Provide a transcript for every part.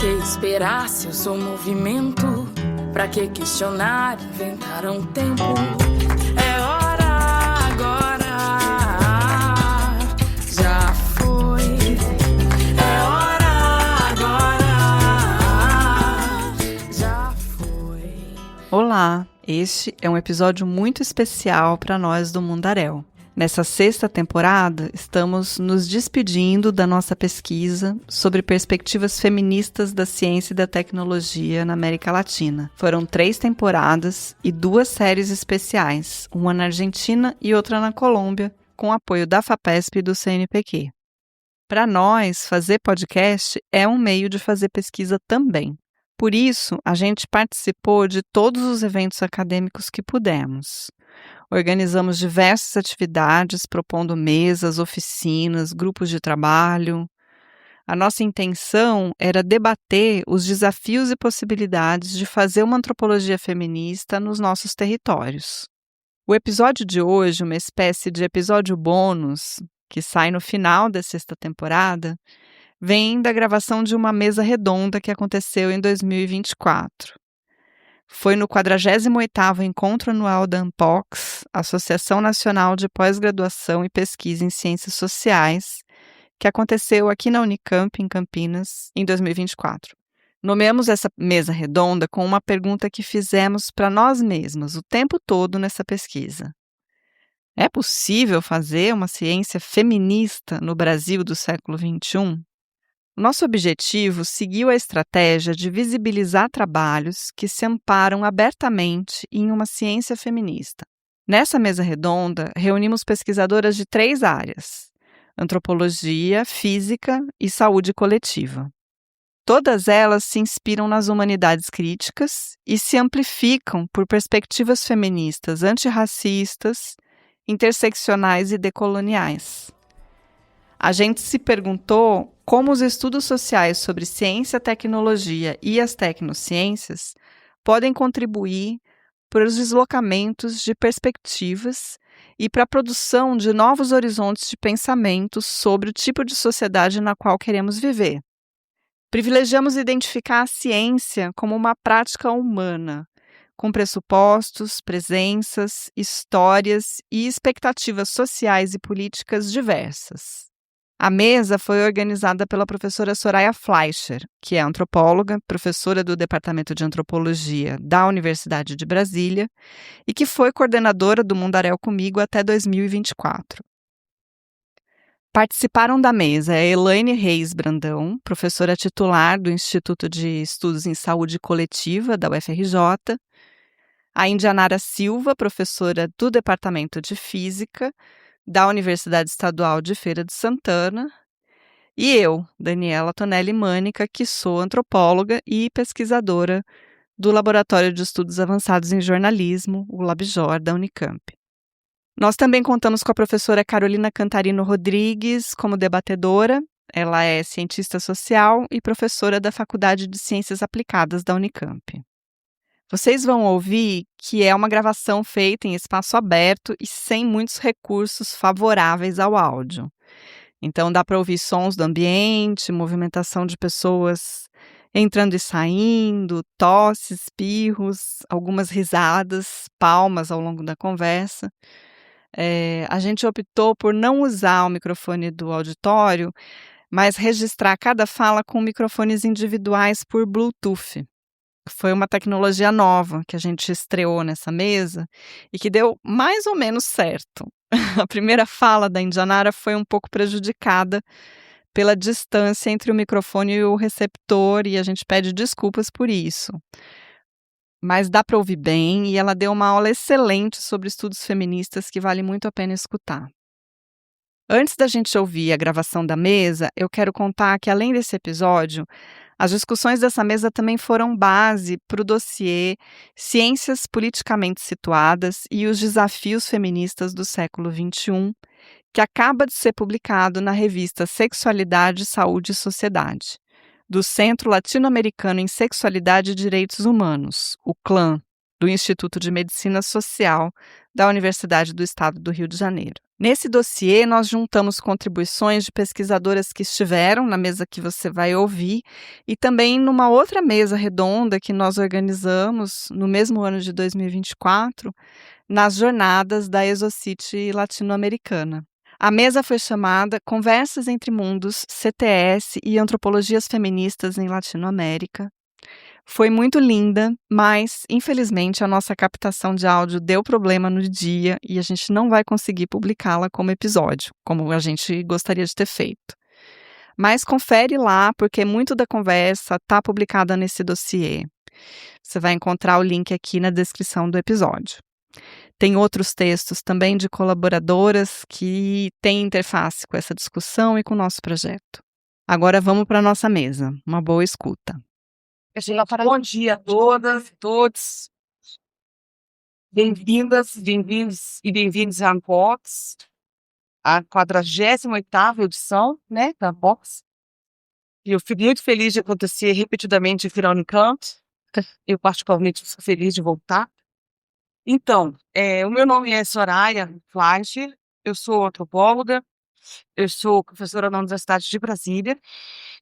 que esperar se eu sou movimento? Pra que questionar, inventar um tempo? É hora agora, já foi. É hora agora, já foi. Olá, este é um episódio muito especial para nós do Mundaréu. Nessa sexta temporada, estamos nos despedindo da nossa pesquisa sobre perspectivas feministas da ciência e da tecnologia na América Latina. Foram 3 temporadas e 2 séries especiais, uma na Argentina e outra na Colômbia, com apoio da FAPESP e do CNPq. Para nós, fazer podcast é um meio de fazer pesquisa também. Por isso, a gente participou de todos os eventos acadêmicos que pudemos. Organizamos diversas atividades, propondo mesas, oficinas, grupos de trabalho. A nossa intenção era debater os desafios e possibilidades de fazer uma antropologia feminista nos nossos territórios. O episódio de hoje, uma espécie de episódio bônus, que sai no final da sexta temporada, vem da gravação de uma mesa redonda que aconteceu em 2024. Foi no 48º Encontro Anual da ANPOX, Associação Nacional de Pós-Graduação e Pesquisa em Ciências Sociais, que aconteceu aqui na Unicamp, em Campinas, em 2024. Nomeamos essa mesa redonda com uma pergunta que fizemos para nós mesmas o tempo todo nessa pesquisa. É possível fazer uma ciência feminista no Brasil do século XXI? Nosso objetivo seguiu a estratégia de visibilizar trabalhos que se amparam abertamente em uma ciência feminista. Nessa mesa redonda, reunimos pesquisadoras de 3 áreas: antropologia, física e saúde coletiva. Todas elas se inspiram nas humanidades críticas e se amplificam por perspectivas feministas antirracistas, interseccionais e decoloniais. A gente se perguntou como os estudos sociais sobre ciência, tecnologia e as tecnociências podem contribuir para os deslocamentos de perspectivas e para a produção de novos horizontes de pensamento sobre o tipo de sociedade na qual queremos viver. Privilegiamos identificar a ciência como uma prática humana, com pressupostos, presenças, histórias e expectativas sociais e políticas diversas. A mesa foi organizada pela professora Soraya Fleischer, que é antropóloga, professora do Departamento de Antropologia da Universidade de Brasília e que foi coordenadora do Mundaréu comigo até 2024. Participaram da mesa a Elaine Reis Brandão, professora titular do Instituto de Estudos em Saúde Coletiva da UFRJ, a Indianara Silva, professora do Departamento de Física da Universidade Estadual de Feira de Santana, e eu, Daniela Tonelli Mânica, que sou antropóloga e pesquisadora do Laboratório de Estudos Avançados em Jornalismo, o LabJOR, da Unicamp. Nós também contamos com a professora Carolina Cantarino Rodrigues como debatedora. Ela é cientista social e professora da Faculdade de Ciências Aplicadas da Unicamp. Vocês vão ouvir que é uma gravação feita em espaço aberto e sem muitos recursos favoráveis ao áudio. Então dá para ouvir sons do ambiente, movimentação de pessoas entrando e saindo, tosses, espirros, algumas risadas, palmas ao longo da conversa. A gente optou por não usar o microfone do auditório, mas registrar cada fala com microfones individuais por Bluetooth. Foi uma tecnologia nova que a gente estreou nessa mesa e que deu mais ou menos certo. A primeira fala da Indianara foi um pouco prejudicada pela distância entre o microfone e o receptor e a gente pede desculpas por isso. Mas dá para ouvir bem e ela deu uma aula excelente sobre estudos feministas que vale muito a pena escutar. Antes da gente ouvir a gravação da mesa, eu quero contar que, além desse episódio, as discussões dessa mesa também foram base para o dossiê Ciências Politicamente Situadas e os Desafios Feministas do Século XXI, que acaba de ser publicado na revista Sexualidade, Saúde e Sociedade, do Centro Latino-Americano em Sexualidade e Direitos Humanos, o CLAN, do Instituto de Medicina Social da Universidade do Estado do Rio de Janeiro. Nesse dossiê, nós juntamos contribuições de pesquisadoras que estiveram na mesa que você vai ouvir e também numa outra mesa redonda que nós organizamos no mesmo ano de 2024, nas jornadas da Exocity latino-americana. A mesa foi chamada Conversas entre Mundos, CTS e Antropologias Feministas em Latinoamérica. Foi muito linda, mas infelizmente a nossa captação de áudio deu problema no dia e a gente não vai conseguir publicá-la como episódio, como a gente gostaria de ter feito. Mas confere lá, porque muito da conversa está publicada nesse dossiê. Você vai encontrar o link aqui na descrição do episódio. Tem outros textos também de colaboradoras que têm interface com essa discussão e com o nosso projeto. Agora vamos para a nossa mesa. Uma boa escuta. Bom dia a todas, todos. Bem-vindas, bem-vindos e bem-vindos à Unbox, a 48ª edição, né, da Unbox. E eu fico muito feliz de acontecer repetidamente aqui na Unicamp. Eu particularmente sou feliz de voltar. Então, o meu nome é Soraya Fleischer, eu sou antropóloga, eu sou professora na Universidade de Brasília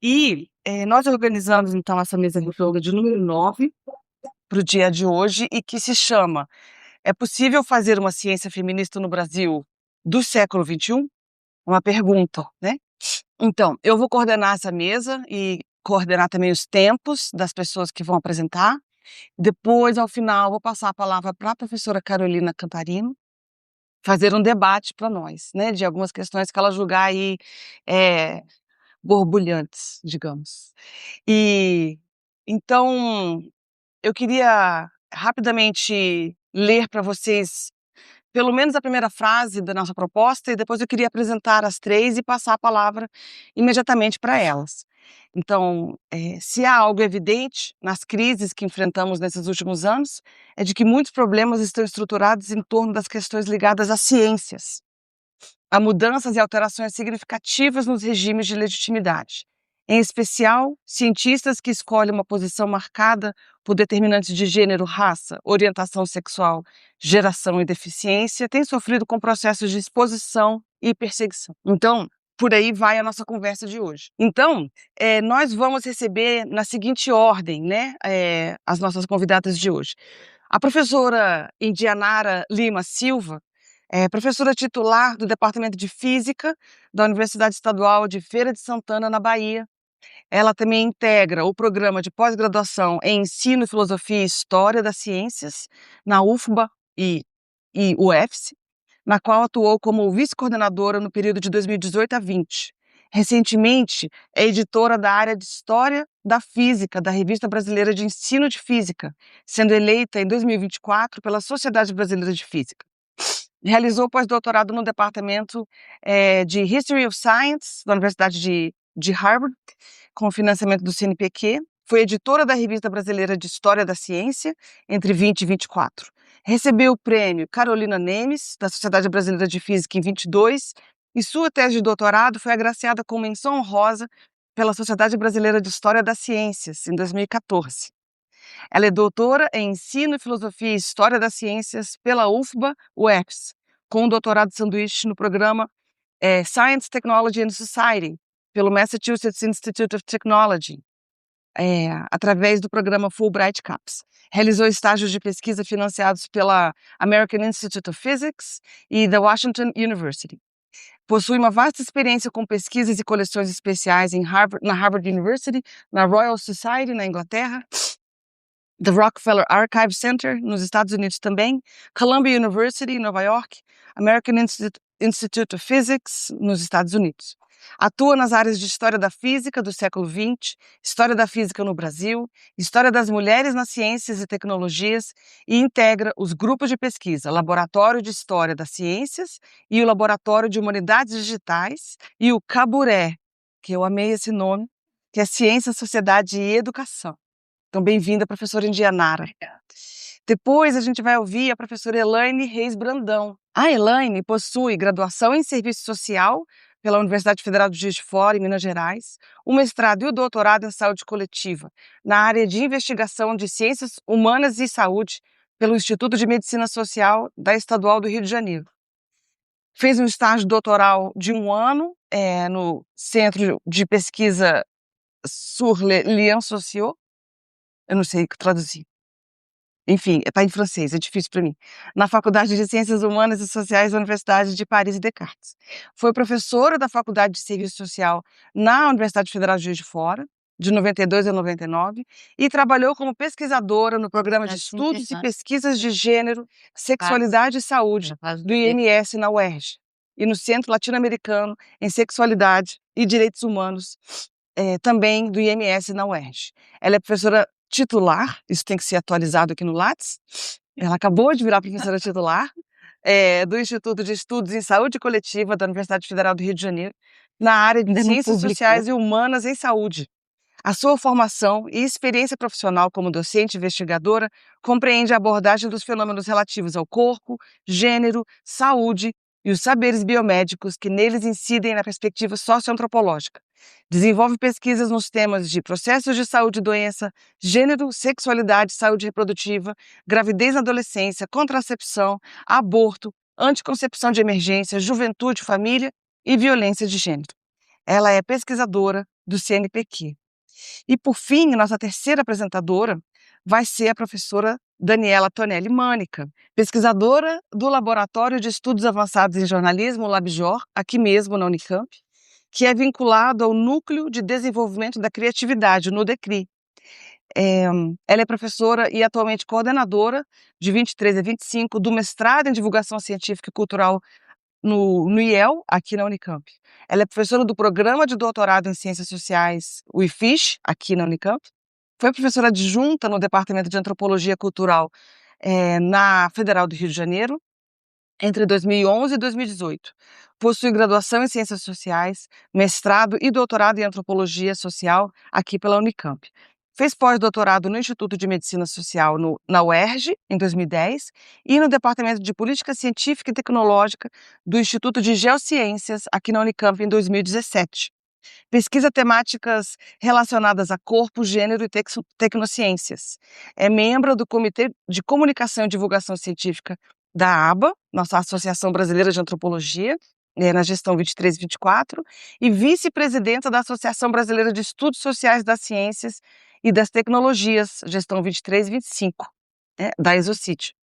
e nós organizamos então essa mesa redonda de número 9 para o dia de hoje e que se chama "É possível fazer uma ciência feminista no Brasil do século XXI?" Uma pergunta, né? Então, eu vou coordenar essa mesa e coordenar também os tempos das pessoas que vão apresentar. Depois, ao final, vou passar a palavra para a professora Carolina Camparino fazer um debate para nós, né, de algumas questões que ela julgar aí borbulhantes, digamos. E então eu queria rapidamente ler para vocês pelo menos a primeira frase da nossa proposta e depois eu queria apresentar as três e passar a palavra imediatamente para elas. Então, se há algo evidente nas crises que enfrentamos nesses últimos anos, é de que muitos problemas estão estruturados em torno das questões ligadas às ciências. Há mudanças e alterações significativas nos regimes de legitimidade. Em especial, cientistas que escolhem uma posição marcada por determinantes de gênero, raça, orientação sexual, geração e deficiência têm sofrido com processos de exposição e perseguição. Então, por aí vai a nossa conversa de hoje. Então, nós vamos receber na seguinte ordem, né, as nossas convidadas de hoje. A professora Indianara Lima Silva é professora titular do Departamento de Física da Universidade Estadual de Feira de Santana, na Bahia. Ela também integra o programa de pós-graduação em Ensino, Filosofia e História das Ciências na UFBA e UFSC, na qual atuou como vice-coordenadora no período de 2018 a 20. Recentemente, é editora da área de História da Física da Revista Brasileira de Ensino de Física, sendo eleita em 2024 pela Sociedade Brasileira de Física. Realizou pós-doutorado no Departamento de History of Science da Universidade de Harvard, com financiamento do CNPq. Foi editora da Revista Brasileira de História da Ciência entre 20 e 24. Recebeu o prêmio Carolina Nemes, da Sociedade Brasileira de Física, em 22, e sua tese de doutorado foi agraciada com menção honrosa pela Sociedade Brasileira de História das Ciências, em 2014. Ela é doutora em Ensino, Filosofia e História das Ciências pela UFBA-UFS, com um doutorado sanduíche no programa Science, Technology and Society, pelo Massachusetts Institute of Technology, através do programa Fulbright CAPS. Realizou estágios de pesquisa financiados pela American Institute of Physics e da Washington University. Possui uma vasta experiência com pesquisas e coleções especiais na Harvard University, na Royal Society, na Inglaterra, The Rockefeller Archive Center, nos Estados Unidos também, Columbia University, em Nova York, American Institute of Physics, nos Estados Unidos. Atua nas áreas de História da Física do século XX, História da Física no Brasil, História das Mulheres nas Ciências e Tecnologias e integra os grupos de pesquisa Laboratório de História das Ciências e o Laboratório de Humanidades Digitais e o CABURÉ, que eu amei esse nome, que é Ciência, Sociedade e Educação. Então, bem-vinda, professora Indianara. Depois a gente vai ouvir a professora Elaine Reis Brandão. A Elaine possui graduação em Serviço Social pela Universidade Federal de Juiz de Fora, em Minas Gerais, o mestrado e o doutorado em Saúde Coletiva, na área de Investigação de Ciências Humanas e Saúde, pelo Instituto de Medicina Social da Estadual do Rio de Janeiro. fez um estágio doutoral de 1 ano no Centro de Pesquisa sur les liens sociaux, eu não sei traduzir. Enfim, está em francês, é difícil para mim. Na Faculdade de Ciências Humanas e Sociais da Universidade de Paris e Descartes. Foi professora da Faculdade de Serviço Social na Universidade Federal de Juiz de Fora, de 92 a 99, e trabalhou como pesquisadora no Programa de Estudos e Pesquisas de Gênero, Sexualidade e Saúde, do IMS na UERJ, e no Centro Latino-Americano em Sexualidade e Direitos Humanos, também do IMS na UERJ. Ela é professora titular, isso tem que ser atualizado aqui no Lattes. Ela acabou de virar professora titular do Instituto de Estudos em Saúde Coletiva da Universidade Federal do Rio de Janeiro, na área de Ciências Sociais e Humanas em Saúde. A sua formação e experiência profissional como docente e investigadora compreende a abordagem dos fenômenos relativos ao corpo, gênero, saúde e os saberes biomédicos que neles incidem na perspectiva socioantropológica. Desenvolve pesquisas nos temas de processos de saúde e doença, gênero, sexualidade, saúde reprodutiva, gravidez na adolescência, contracepção, aborto, anticoncepção de emergência, juventude, família e violência de gênero. Ela é pesquisadora do CNPq. E, por fim, nossa terceira apresentadora vai ser a professora Daniela Tonelli Mânica, pesquisadora do Laboratório de Estudos Avançados em Jornalismo, LabJOR, aqui mesmo na Unicamp, que é vinculado ao Núcleo de Desenvolvimento da Criatividade, no NUDECRI. Ela é professora e atualmente coordenadora, de 23 a 25, do mestrado em Divulgação Científica e Cultural no IEL, aqui na Unicamp. Ela é professora do Programa de Doutorado em Ciências Sociais, o IFISH, aqui na Unicamp. Foi professora adjunta no Departamento de Antropologia Cultural na Federal do Rio de Janeiro, entre 2011 e 2018. Possui graduação em Ciências Sociais, mestrado e doutorado em Antropologia Social aqui pela Unicamp. Fez pós-doutorado no Instituto de Medicina Social na UERJ, em 2010, e no Departamento de Política Científica e Tecnológica do Instituto de Geociências, aqui na Unicamp, em 2017. Pesquisa temáticas relacionadas a corpo, gênero e tecnociências. É membro do Comitê de Comunicação e Divulgação Científica da ABA, nossa Associação Brasileira de Antropologia, na gestão 23 e 24, e vice-presidenta da Associação Brasileira de Estudos Sociais das Ciências e das Tecnologias, gestão 23 e 25, da Exocit.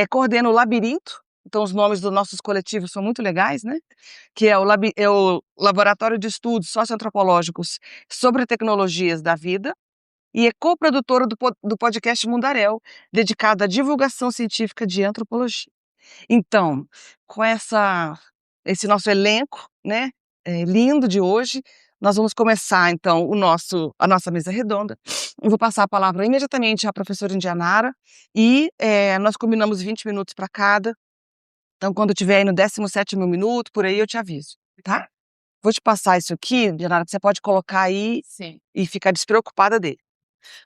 Coordena o Labirinto, então os nomes dos nossos coletivos são muito legais, né? Que é o Laboratório de Estudos Socioantropológicos sobre Tecnologias da Vida, e é coprodutora do podcast Mundaréu, dedicado à divulgação científica de antropologia. Então, com esse nosso elenco, né, lindo de hoje, nós vamos começar, então, a nossa mesa redonda. Eu vou passar a palavra imediatamente à professora Indianara e nós combinamos 20 minutos para cada. Então, quando estiver aí no 17º minuto, por aí eu te aviso, tá? Vou te passar isso aqui, Indianara, que você pode colocar aí. Sim. E ficar despreocupada dele.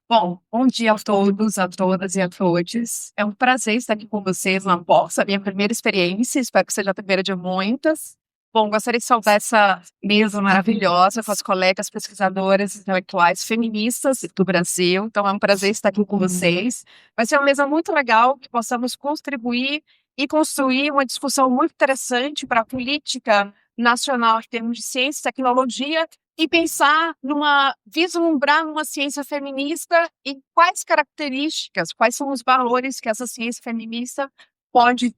Bom dia a todos, a todas e a todos. É um prazer estar aqui com vocês na Poça, minha primeira experiência, espero que seja a primeira de muitas. Bom, gostaria de saudar essa mesa maravilhosa com as colegas pesquisadoras intelectuais feministas do Brasil, então é um prazer estar aqui com vocês. Vai ser uma mesa muito legal, que possamos contribuir e construir uma discussão muito interessante para a política nacional em termos de ciência e tecnologia, e pensar vislumbrar numa ciência feminista e quais características, quais são os valores que essa ciência feminista pode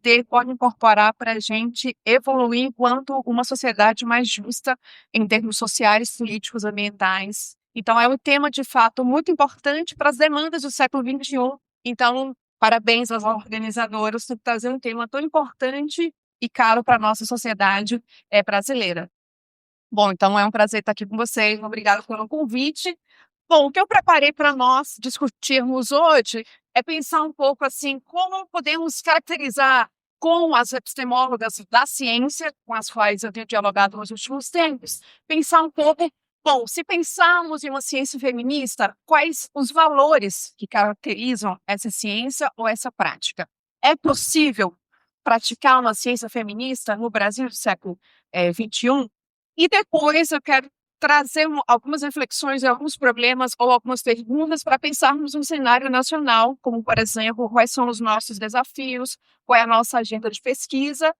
incorporar para a gente evoluir enquanto uma sociedade mais justa em termos sociais, políticos, ambientais. Então, é um tema, de fato, muito importante para as demandas do século XXI. Então, parabéns aos organizadores por trazer um tema tão importante e caro para a nossa sociedade brasileira. Bom, então é um prazer estar aqui com vocês, obrigada pelo convite. Bom, o que eu preparei para nós discutirmos hoje é pensar um pouco assim, como podemos caracterizar com as epistemólogas da ciência, com as quais eu tenho dialogado nos últimos tempos, pensar um pouco, bom, se pensarmos em uma ciência feminista, quais os valores que caracterizam essa ciência ou essa prática? É possível praticar uma ciência feminista no Brasil do século XXI? E depois eu quero trazer algumas reflexões e alguns problemas ou algumas perguntas para pensarmos um cenário nacional, como, por exemplo, quais são os nossos desafios, qual é a nossa agenda de pesquisa,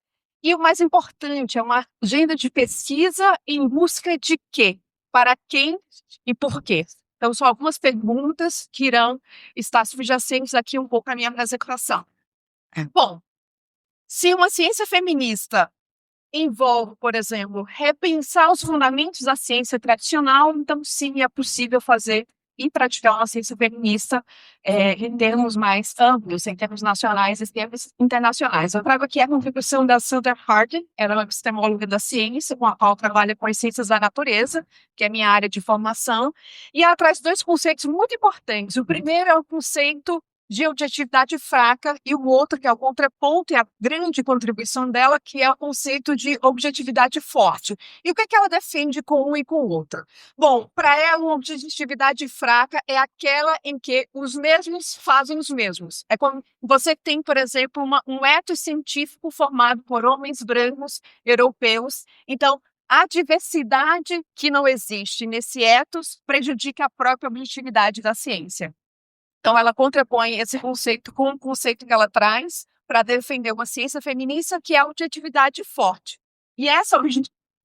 E o mais importante, é uma agenda de pesquisa em busca de quê? Para quem e por quê? Então, são algumas perguntas que irão estar subjacentes aqui um pouco à minha apresentação. Bom, se uma ciência feminista envolve, por exemplo, repensar os fundamentos da ciência tradicional, então sim, é possível fazer e praticar uma ciência feminista em termos mais amplos, em termos nacionais e em termos internacionais. Eu trago aqui a contribuição da Sandra Harding, ela é uma epistemóloga da ciência, com a qual trabalha com as ciências da natureza, que é a minha área de formação, e ela traz dois conceitos muito importantes. O primeiro é o conceito de objetividade fraca, e o outro, que é o contraponto e a grande contribuição dela, que é o conceito de objetividade forte. E o que é que ela defende com um e com o outro? Bom, para ela, uma objetividade fraca é aquela em que os mesmos fazem os mesmos. É quando você tem, por exemplo, um ethos científico formado por homens brancos europeus. Então, a diversidade que não existe nesse ethos prejudica a própria objetividade da ciência. Então, ela contrapõe esse conceito com o conceito que ela traz para defender uma ciência feminista, que é a objetividade forte. E essa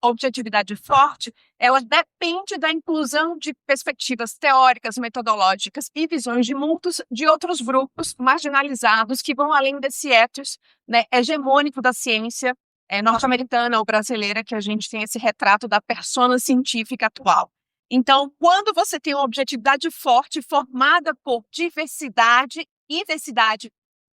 objetividade forte, ela depende da inclusão de perspectivas teóricas, metodológicas e visões de mundos de outros grupos marginalizados que vão além desse ethos, né, hegemônico da ciência norte-americana ou brasileira, que a gente tem esse retrato da persona científica atual. Então, quando você tem uma objetividade forte, formada por diversidade e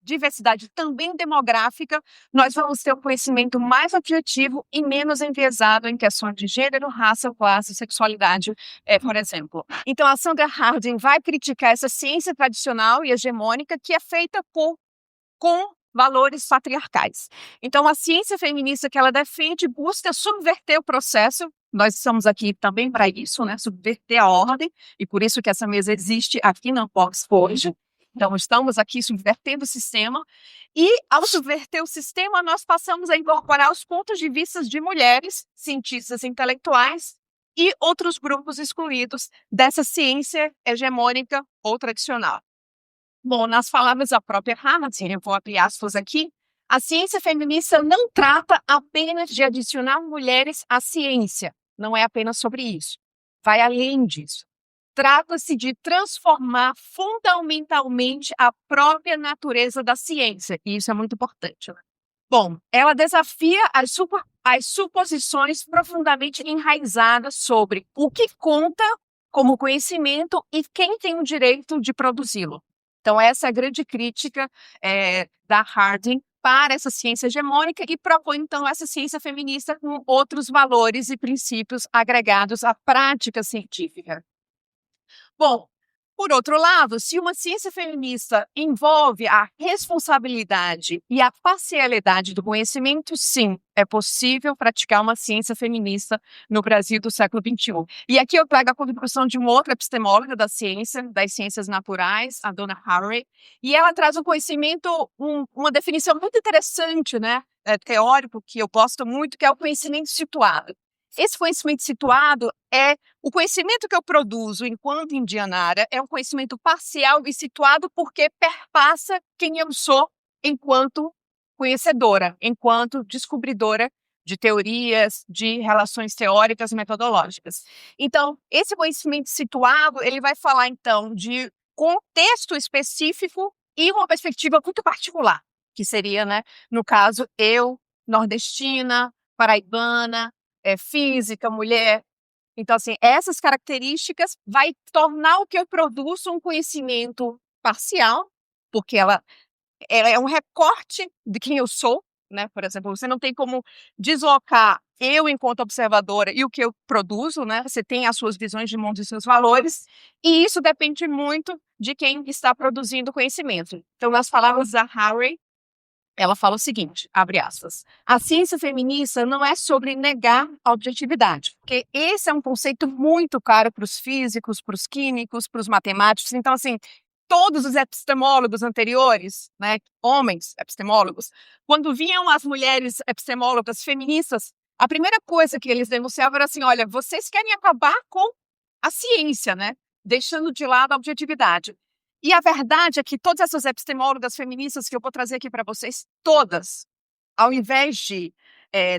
diversidade também demográfica, nós vamos ter um conhecimento mais objetivo e menos enviesado em questões de gênero, raça, classe, sexualidade, por exemplo. Então, a Sandra Harding vai criticar essa ciência tradicional e hegemônica que é feita com valores patriarcais. Então, a ciência feminista que ela defende busca subverter o processo. Nós estamos aqui também para isso, né? Subverter a ordem, e por isso que essa mesa existe aqui na Unbox hoje. Então, estamos aqui subvertendo o sistema, e ao subverter o sistema, nós passamos a incorporar os pontos de vista de mulheres, cientistas intelectuais e outros grupos excluídos dessa ciência hegemônica ou tradicional. Bom, nas palavras da própria Harding, eu vou abrir aspas aqui, a ciência feminista não trata apenas de adicionar mulheres à ciência, não é apenas sobre isso, vai além disso. Trata-se de transformar fundamentalmente a própria natureza da ciência, e isso é muito importante. Né? Bom, ela desafia as suposições profundamente enraizadas sobre o que conta como conhecimento e quem tem o direito de produzi-lo. Então, essa é a grande crítica da Harding para essa ciência hegemônica e propõe, então, essa ciência feminista com outros valores e princípios agregados à prática científica. Bom, por outro lado, se uma ciência feminista envolve a responsabilidade e a parcialidade do conhecimento, sim, é possível praticar uma ciência feminista no Brasil do século XXI. E aqui eu trago a contribuição de uma outra epistemóloga da ciência, das ciências naturais, a Donna Haraway, e ela traz um conhecimento, uma definição muito interessante, né, teórico, que eu gosto muito, que é o conhecimento situado. Esse conhecimento situado é o conhecimento que eu produzo enquanto indianara, é um conhecimento parcial e situado porque perpassa quem eu sou enquanto conhecedora, enquanto descobridora de teorias, de relações teóricas e metodológicas. Então, esse conhecimento situado, ele vai falar, então, de contexto específico e uma perspectiva muito particular, que seria, né, no caso, eu, nordestina, paraibana, física, mulher. Então, assim, essas características vai tornar o que eu produzo um conhecimento parcial, porque ela é um recorte de quem eu sou, né? Por exemplo, você não tem como deslocar eu enquanto observadora e o que eu produzo, né? Você tem as suas visões de mundo e seus valores, e isso depende muito de quem está produzindo conhecimento. Então, nas palavras da Haraway, ela fala o seguinte, abre aspas, a ciência feminista não é sobre negar a objetividade, porque esse é um conceito muito caro para os físicos, para os químicos, para os matemáticos. Então, assim, todos os epistemólogos anteriores, né, homens epistemólogos, quando vinham as mulheres epistemólogas feministas, a primeira coisa que eles denunciavam era assim, olha, vocês querem acabar com a ciência, né, deixando de lado a objetividade. E a verdade é que todas essas epistemólogas feministas que eu vou trazer aqui para vocês, todas, ao invés de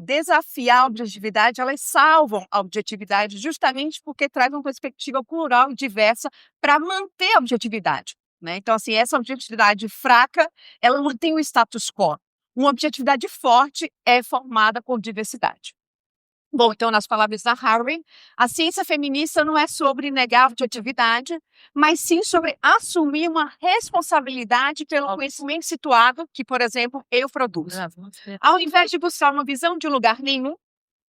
desafiar a objetividade, elas salvam a objetividade justamente porque traz uma perspectiva plural e diversa para manter a objetividade, né? Então, assim, essa objetividade fraca, ela mantém o status quo. Uma objetividade forte é formada por diversidade. Bom, então, nas palavras da Harvey, a ciência feminista não é sobre negar a objetividade, mas sim sobre assumir uma responsabilidade pelo conhecimento situado que, por exemplo, eu produzo. Ao invés de buscar uma visão de lugar nenhum,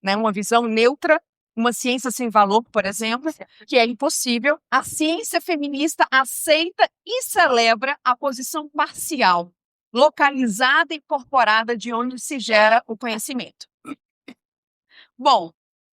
né, uma visão neutra, uma ciência sem valor, por exemplo, que é impossível, a ciência feminista aceita e celebra a posição parcial, localizada e incorporada de onde se gera o conhecimento. Bom,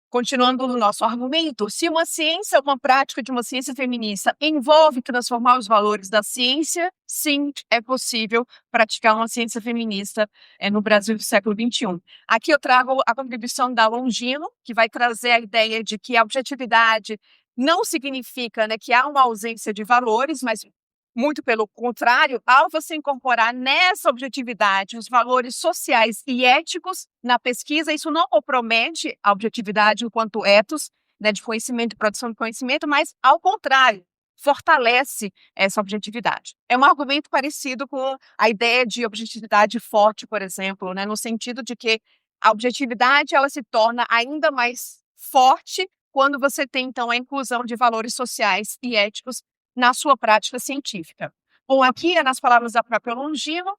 continuando no nosso argumento, se uma prática de uma ciência feminista envolve transformar os valores da ciência, sim, é possível praticar uma ciência feminista no Brasil do século XXI. Aqui eu trago a contribuição da Longino, que vai trazer a ideia de que a objetividade não significa, né, que há uma ausência de valores, mas muito pelo contrário, ao você incorporar nessa objetividade os valores sociais e éticos na pesquisa, isso não compromete a objetividade enquanto ethos, né, de conhecimento e produção de conhecimento, mas, ao contrário, fortalece essa objetividade. É um argumento parecido com a ideia de objetividade forte, por exemplo, né, no sentido de que a objetividade ela se torna ainda mais forte quando você tem, então, a inclusão de valores sociais e éticos na sua prática científica. Bom, aqui, nas palavras da própria Longino,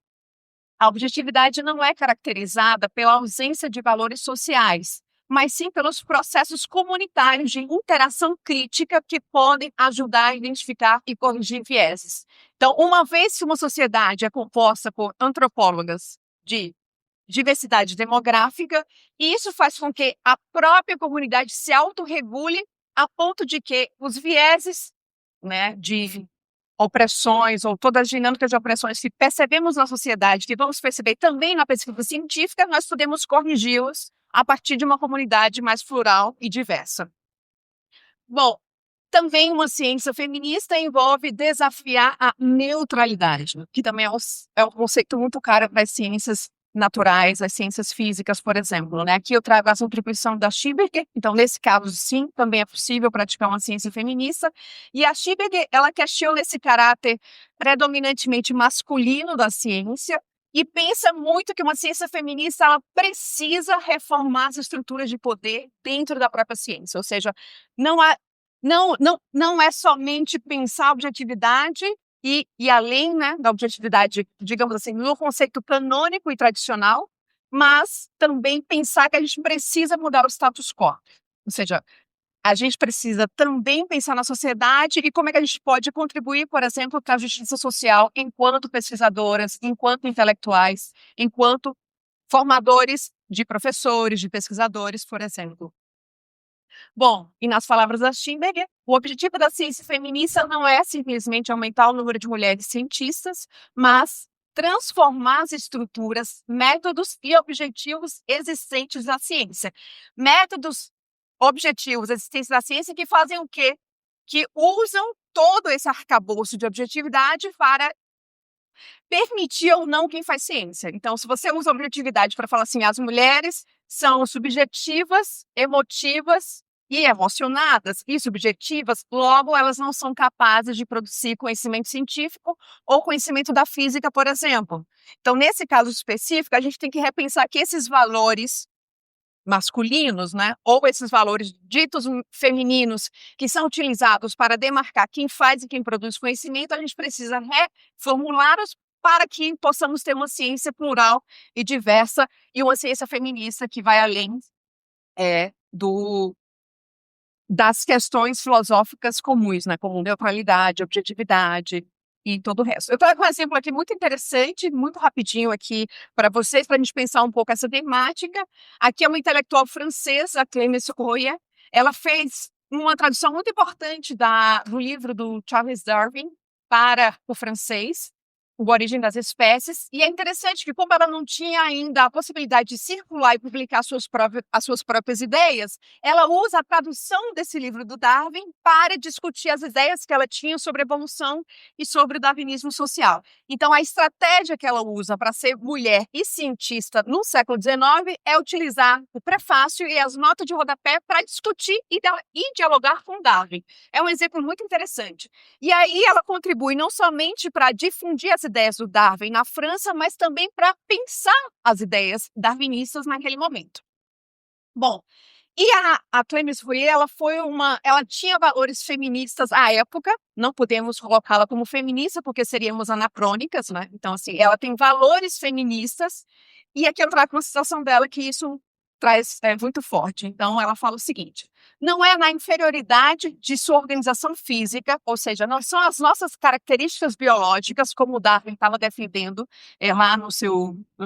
a objetividade não é caracterizada pela ausência de valores sociais, mas sim pelos processos comunitários de interação crítica que podem ajudar a identificar e corrigir vieses. Então, uma vez que uma sociedade é composta por antropólogas de diversidade demográfica, isso faz com que a própria comunidade se autorregule a ponto de que os vieses, né, de opressões ou todas as dinâmicas de opressões que percebemos na sociedade, que vamos perceber também na pesquisa científica, nós podemos corrigi-los a partir de uma comunidade mais plural e diversa. Bom, também uma ciência feminista envolve desafiar a neutralidade, que também é um conceito muito caro para as ciências naturais, as ciências físicas, por exemplo, né? Aqui eu trago a contribuição da Schieberger, então nesse caso sim, também é possível praticar uma ciência feminista, e a Schieberger, ela questiona esse caráter predominantemente masculino da ciência e pensa muito que uma ciência feminista ela precisa reformar as estruturas de poder dentro da própria ciência, ou seja, não é somente pensar a objetividade e além, né, da objetividade, digamos assim, no conceito canônico e tradicional, mas também pensar que a gente precisa mudar o status quo. Ou seja, a gente precisa também pensar na sociedade e como é que a gente pode contribuir, por exemplo, para a justiça social enquanto pesquisadoras, enquanto intelectuais, enquanto formadores de professores, de pesquisadores, por exemplo. Bom, e nas palavras da Schieberger, o objetivo da ciência feminista não é simplesmente aumentar o número de mulheres cientistas, mas transformar as estruturas, métodos e objetivos existentes da ciência. Métodos, objetivos existentes da ciência que fazem o quê? Que usam todo esse arcabouço de objetividade para permitir ou não quem faz ciência. Então, se você usa objetividade para falar assim, as mulheres são subjetivas, emotivas e emocionadas e subjetivas, logo elas não são capazes de produzir conhecimento científico ou conhecimento da física, por exemplo. Então, nesse caso específico, a gente tem que repensar que esses valores masculinos, né, ou esses valores ditos femininos que são utilizados para demarcar quem faz e quem produz conhecimento, a gente precisa reformulá-los para que possamos ter uma ciência plural e diversa e uma ciência feminista que vai além das questões filosóficas comuns, né, como neutralidade, objetividade e todo o resto. Eu trago um exemplo aqui muito interessante, muito rapidinho aqui para vocês, para a gente pensar um pouco essa temática. Aqui é uma intelectual francesa, Clémence Royer. Ela fez uma tradução muito importante do livro do Charles Darwin para o francês. o Origem das Espécies, e é interessante que, como ela não tinha ainda a possibilidade de circular e publicar as suas próprias ideias, ela usa a tradução desse livro do Darwin para discutir as ideias que ela tinha sobre a evolução e sobre o darwinismo social. Então, a estratégia que ela usa para ser mulher e cientista no século XIX é utilizar o prefácio e as notas de rodapé para discutir e dialogar com Darwin. É um exemplo muito interessante. E aí ela contribui não somente para difundir as ideias do Darwin na França, mas também para pensar as ideias darwinistas naquele momento. Bom, e a Clemence Royer, ela tinha valores feministas à época, não podemos colocá-la como feminista porque seríamos anacrônicas, né? Então, assim, ela tem valores feministas, e aqui eu trago uma citação dela que isso traz muito forte. Então, ela fala o seguinte: não é na inferioridade de sua organização física, ou seja, não são as nossas características biológicas, como o Darwin estava defendendo lá nos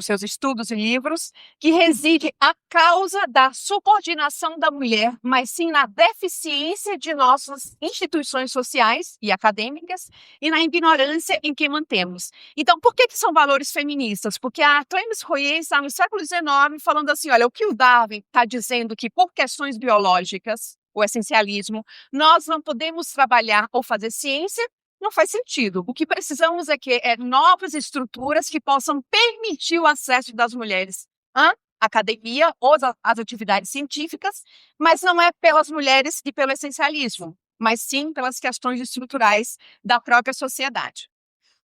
seus estudos e livros, que reside a causa da subordinação da mulher, mas sim na deficiência de nossas instituições sociais e acadêmicas e na ignorância em que mantemos. Então, por que são valores feministas? Porque a Clemence Royer está no século XIX falando assim, olha, o que o Darwin está dizendo que por questões biológicas, o essencialismo, nós não podemos trabalhar ou fazer ciência, não faz sentido. O que precisamos é novas estruturas que possam permitir o acesso das mulheres à academia ou às atividades científicas, mas não é pelas mulheres e pelo essencialismo, mas sim pelas questões estruturais da própria sociedade.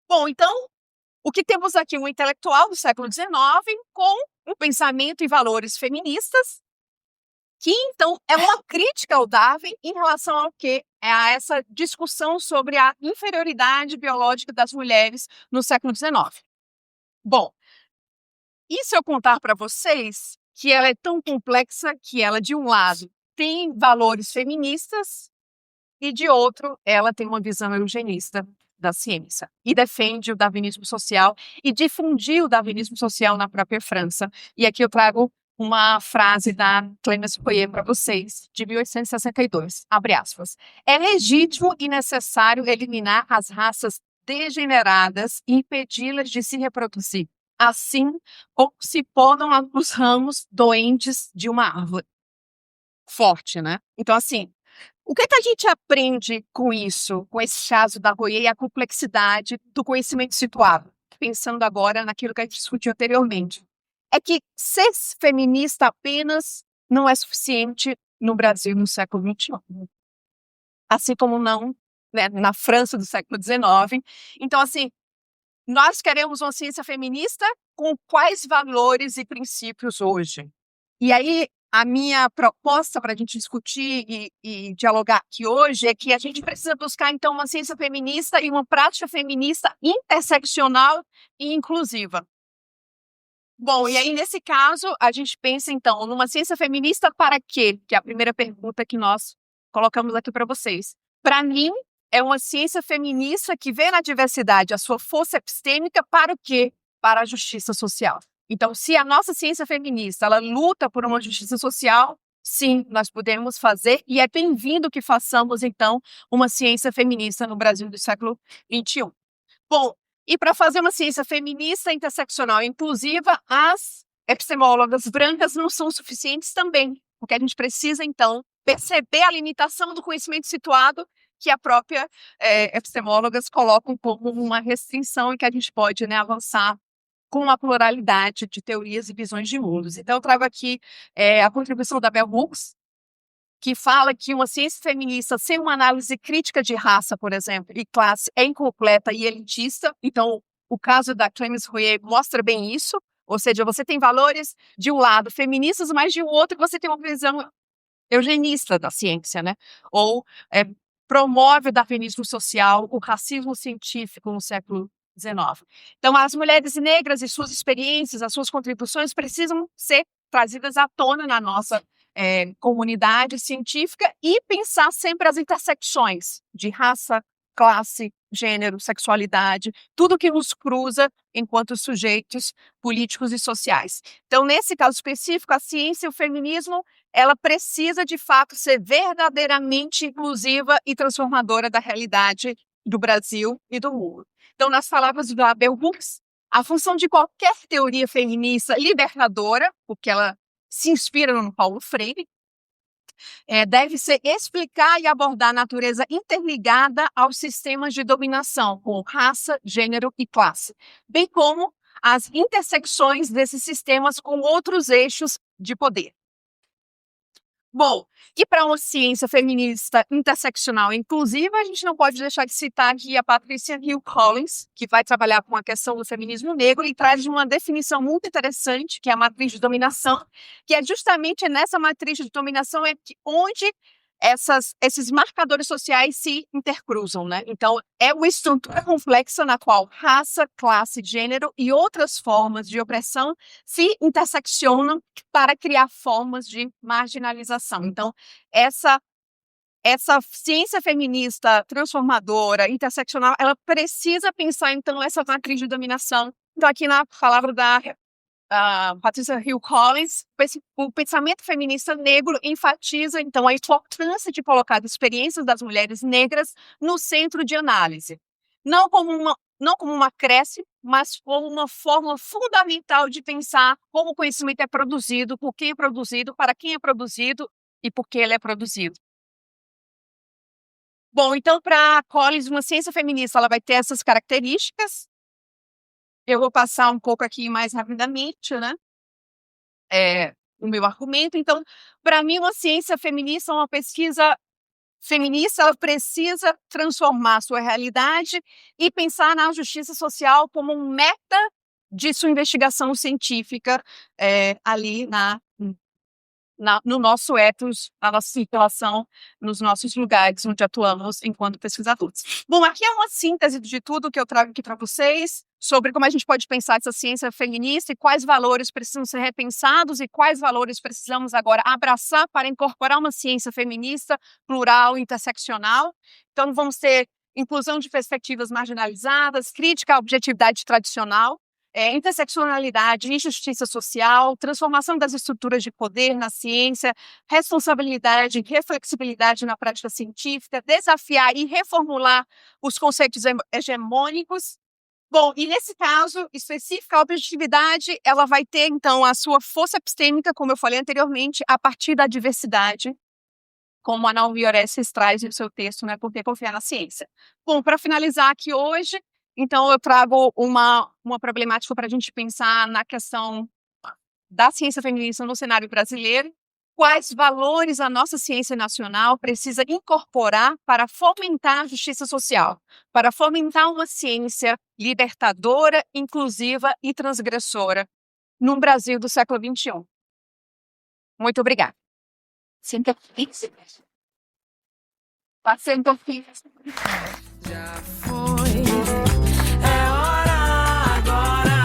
Bom, então, o que temos aqui? Um intelectual do século XIX com um pensamento e valores feministas, que, então, é uma crítica ao Darwin em relação ao quê? A essa discussão sobre a inferioridade biológica das mulheres no século XIX. Bom, e se eu contar para vocês que ela é tão complexa que ela, de um lado, tem valores feministas e, de outro, ela tem uma visão eugenista da ciência e defende o darwinismo social e difundiu o darwinismo social na própria França. E aqui eu trago uma frase da Clemence Royer para vocês, de 1862, abre aspas. É legítimo e necessário eliminar as raças degeneradas e impedi-las de se reproduzir, assim como se podam os ramos doentes de uma árvore. Forte, né? Então, assim, o que a gente aprende com isso, com esse caso da Royer e a complexidade do conhecimento situado? Pensando agora naquilo que a gente discutiu anteriormente. É que ser feminista apenas não é suficiente no Brasil no século XXI. Assim como não, né, na França do século XIX. Então, assim, nós queremos uma ciência feminista com quais valores e princípios hoje? E aí, a minha proposta para a gente discutir e dialogar aqui hoje é que a gente precisa buscar, então, uma ciência feminista e uma prática feminista interseccional e inclusiva. Bom, e aí, nesse caso, a gente pensa, então, numa ciência feminista para quê? Que é a primeira pergunta que nós colocamos aqui para vocês. Para mim, é uma ciência feminista que vê na diversidade a sua força epistêmica para o quê? Para a justiça social. Então, se a nossa ciência feminista ela luta por uma justiça social, sim, nós podemos fazer, e é bem-vindo que façamos, então, uma ciência feminista no Brasil do século XXI. Bom, e para fazer uma ciência feminista, interseccional e inclusiva, as epistemólogas brancas não são suficientes também, porque a gente precisa, então, perceber a limitação do conhecimento situado que a própria epistemólogas colocam como uma restrição e que a gente pode, né, avançar com uma pluralidade de teorias e visões de mundos. Então, eu trago aqui a contribuição da Bell Hooks, que fala que uma ciência feminista sem uma análise crítica de raça, por exemplo, e classe é incompleta e elitista. Então, o caso da Clemence Royer mostra bem isso, ou seja, você tem valores de um lado feministas, mas de um outro você tem uma visão eugenista da ciência, né? Ou promove o darwinismo social, o racismo científico no século XIX. Então, as mulheres negras e suas experiências, as suas contribuições precisam ser trazidas à tona na nossa comunidade científica e pensar sempre as intersecções de raça, classe, gênero, sexualidade, tudo que nos cruza enquanto sujeitos políticos e sociais. Então, nesse caso específico, a ciência e o feminismo, ela precisa, de fato, ser verdadeiramente inclusiva e transformadora da realidade do Brasil e do mundo. Então, nas palavras da Bell Hooks, a função de qualquer teoria feminista libertadora, porque ela se inspira no Paulo Freire, deve ser explicar e abordar a natureza interligada aos sistemas de dominação, como raça, gênero e classe, bem como as intersecções desses sistemas com outros eixos de poder. Bom, e para uma ciência feminista interseccional e inclusiva, a gente não pode deixar de citar aqui a Patricia Hill Collins, que vai trabalhar com a questão do feminismo negro e traz uma definição muito interessante, que é a matriz de dominação, que é justamente nessa matriz de dominação onde esses marcadores sociais se intercruzam, né? Então, é uma estrutura complexa na qual raça, classe, gênero e outras formas de opressão se interseccionam para criar formas de marginalização. Então, essa ciência feminista transformadora, interseccional, ela precisa pensar, então, essa matriz de dominação. Então, aqui na palavra da Patricia Hill Collins, o pensamento feminista negro enfatiza, então, a importância de colocar as experiências das mulheres negras no centro de análise. Não como uma acréscimo, mas como uma forma fundamental de pensar como o conhecimento é produzido, por quem é produzido, para quem é produzido e por que ele é produzido. Bom, então, para Collins, uma ciência feminista ela vai ter essas características. Eu vou passar um pouco aqui mais rapidamente, né? O meu argumento. Então, para mim, uma ciência feminista, uma pesquisa feminista, ela precisa transformar a sua realidade e pensar na justiça social como um meta de sua investigação científica ali no nosso ethos, na nossa situação, nos nossos lugares onde atuamos enquanto pesquisadores. Bom, aqui é uma síntese de tudo que eu trago aqui para vocês, sobre como a gente pode pensar essa ciência feminista e quais valores precisam ser repensados e quais valores precisamos agora abraçar para incorporar uma ciência feminista plural, interseccional. Então, vamos ter inclusão de perspectivas marginalizadas, crítica à objetividade tradicional, interseccionalidade e justiça social, transformação das estruturas de poder na ciência, responsabilidade e reflexibilidade na prática científica, desafiar e reformular os conceitos hegemônicos. Bom, e nesse caso específico, a objetividade, ela vai ter, então, a sua força epistêmica, como eu falei anteriormente, a partir da diversidade, como a Naomi Oreskes traz no seu texto, né, Por que confiar na ciência. Bom, para finalizar aqui hoje, então eu trago uma problemática para a gente pensar na questão da ciência feminista no cenário brasileiro, quais valores a nossa ciência nacional precisa incorporar para fomentar a justiça social, para fomentar uma ciência libertadora, inclusiva e transgressora no Brasil do século XXI. Muito obrigada. Já foi, é hora agora.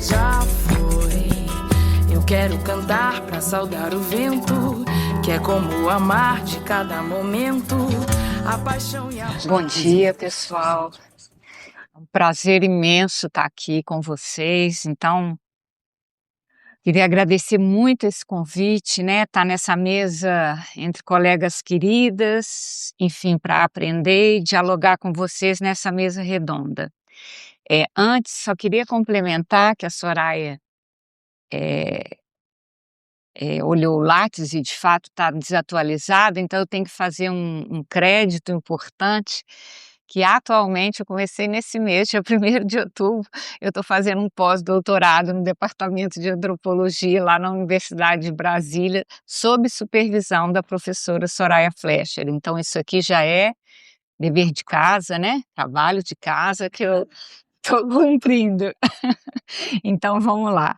Já foi. Eu quero cantar pra saudar o vento, que é como amar de cada momento, a paixão e a Bom dia, pessoal. É um prazer imenso estar aqui com vocês. Então, queria agradecer muito esse convite, né? Estar nessa mesa entre colegas queridas, enfim, para aprender e dialogar com vocês nessa mesa redonda. Antes, só queria complementar que a Soraya olhou o Lattes e, de fato, está desatualizado, então eu tenho que fazer um crédito importante, que atualmente eu comecei nesse mês, dia 1º de outubro, eu estou fazendo um pós-doutorado no Departamento de Antropologia, lá na Universidade de Brasília, sob supervisão da professora Soraya Fleischer. Então, isso aqui já é dever de casa, né? Trabalho de casa que eu estou cumprindo. Então, vamos lá.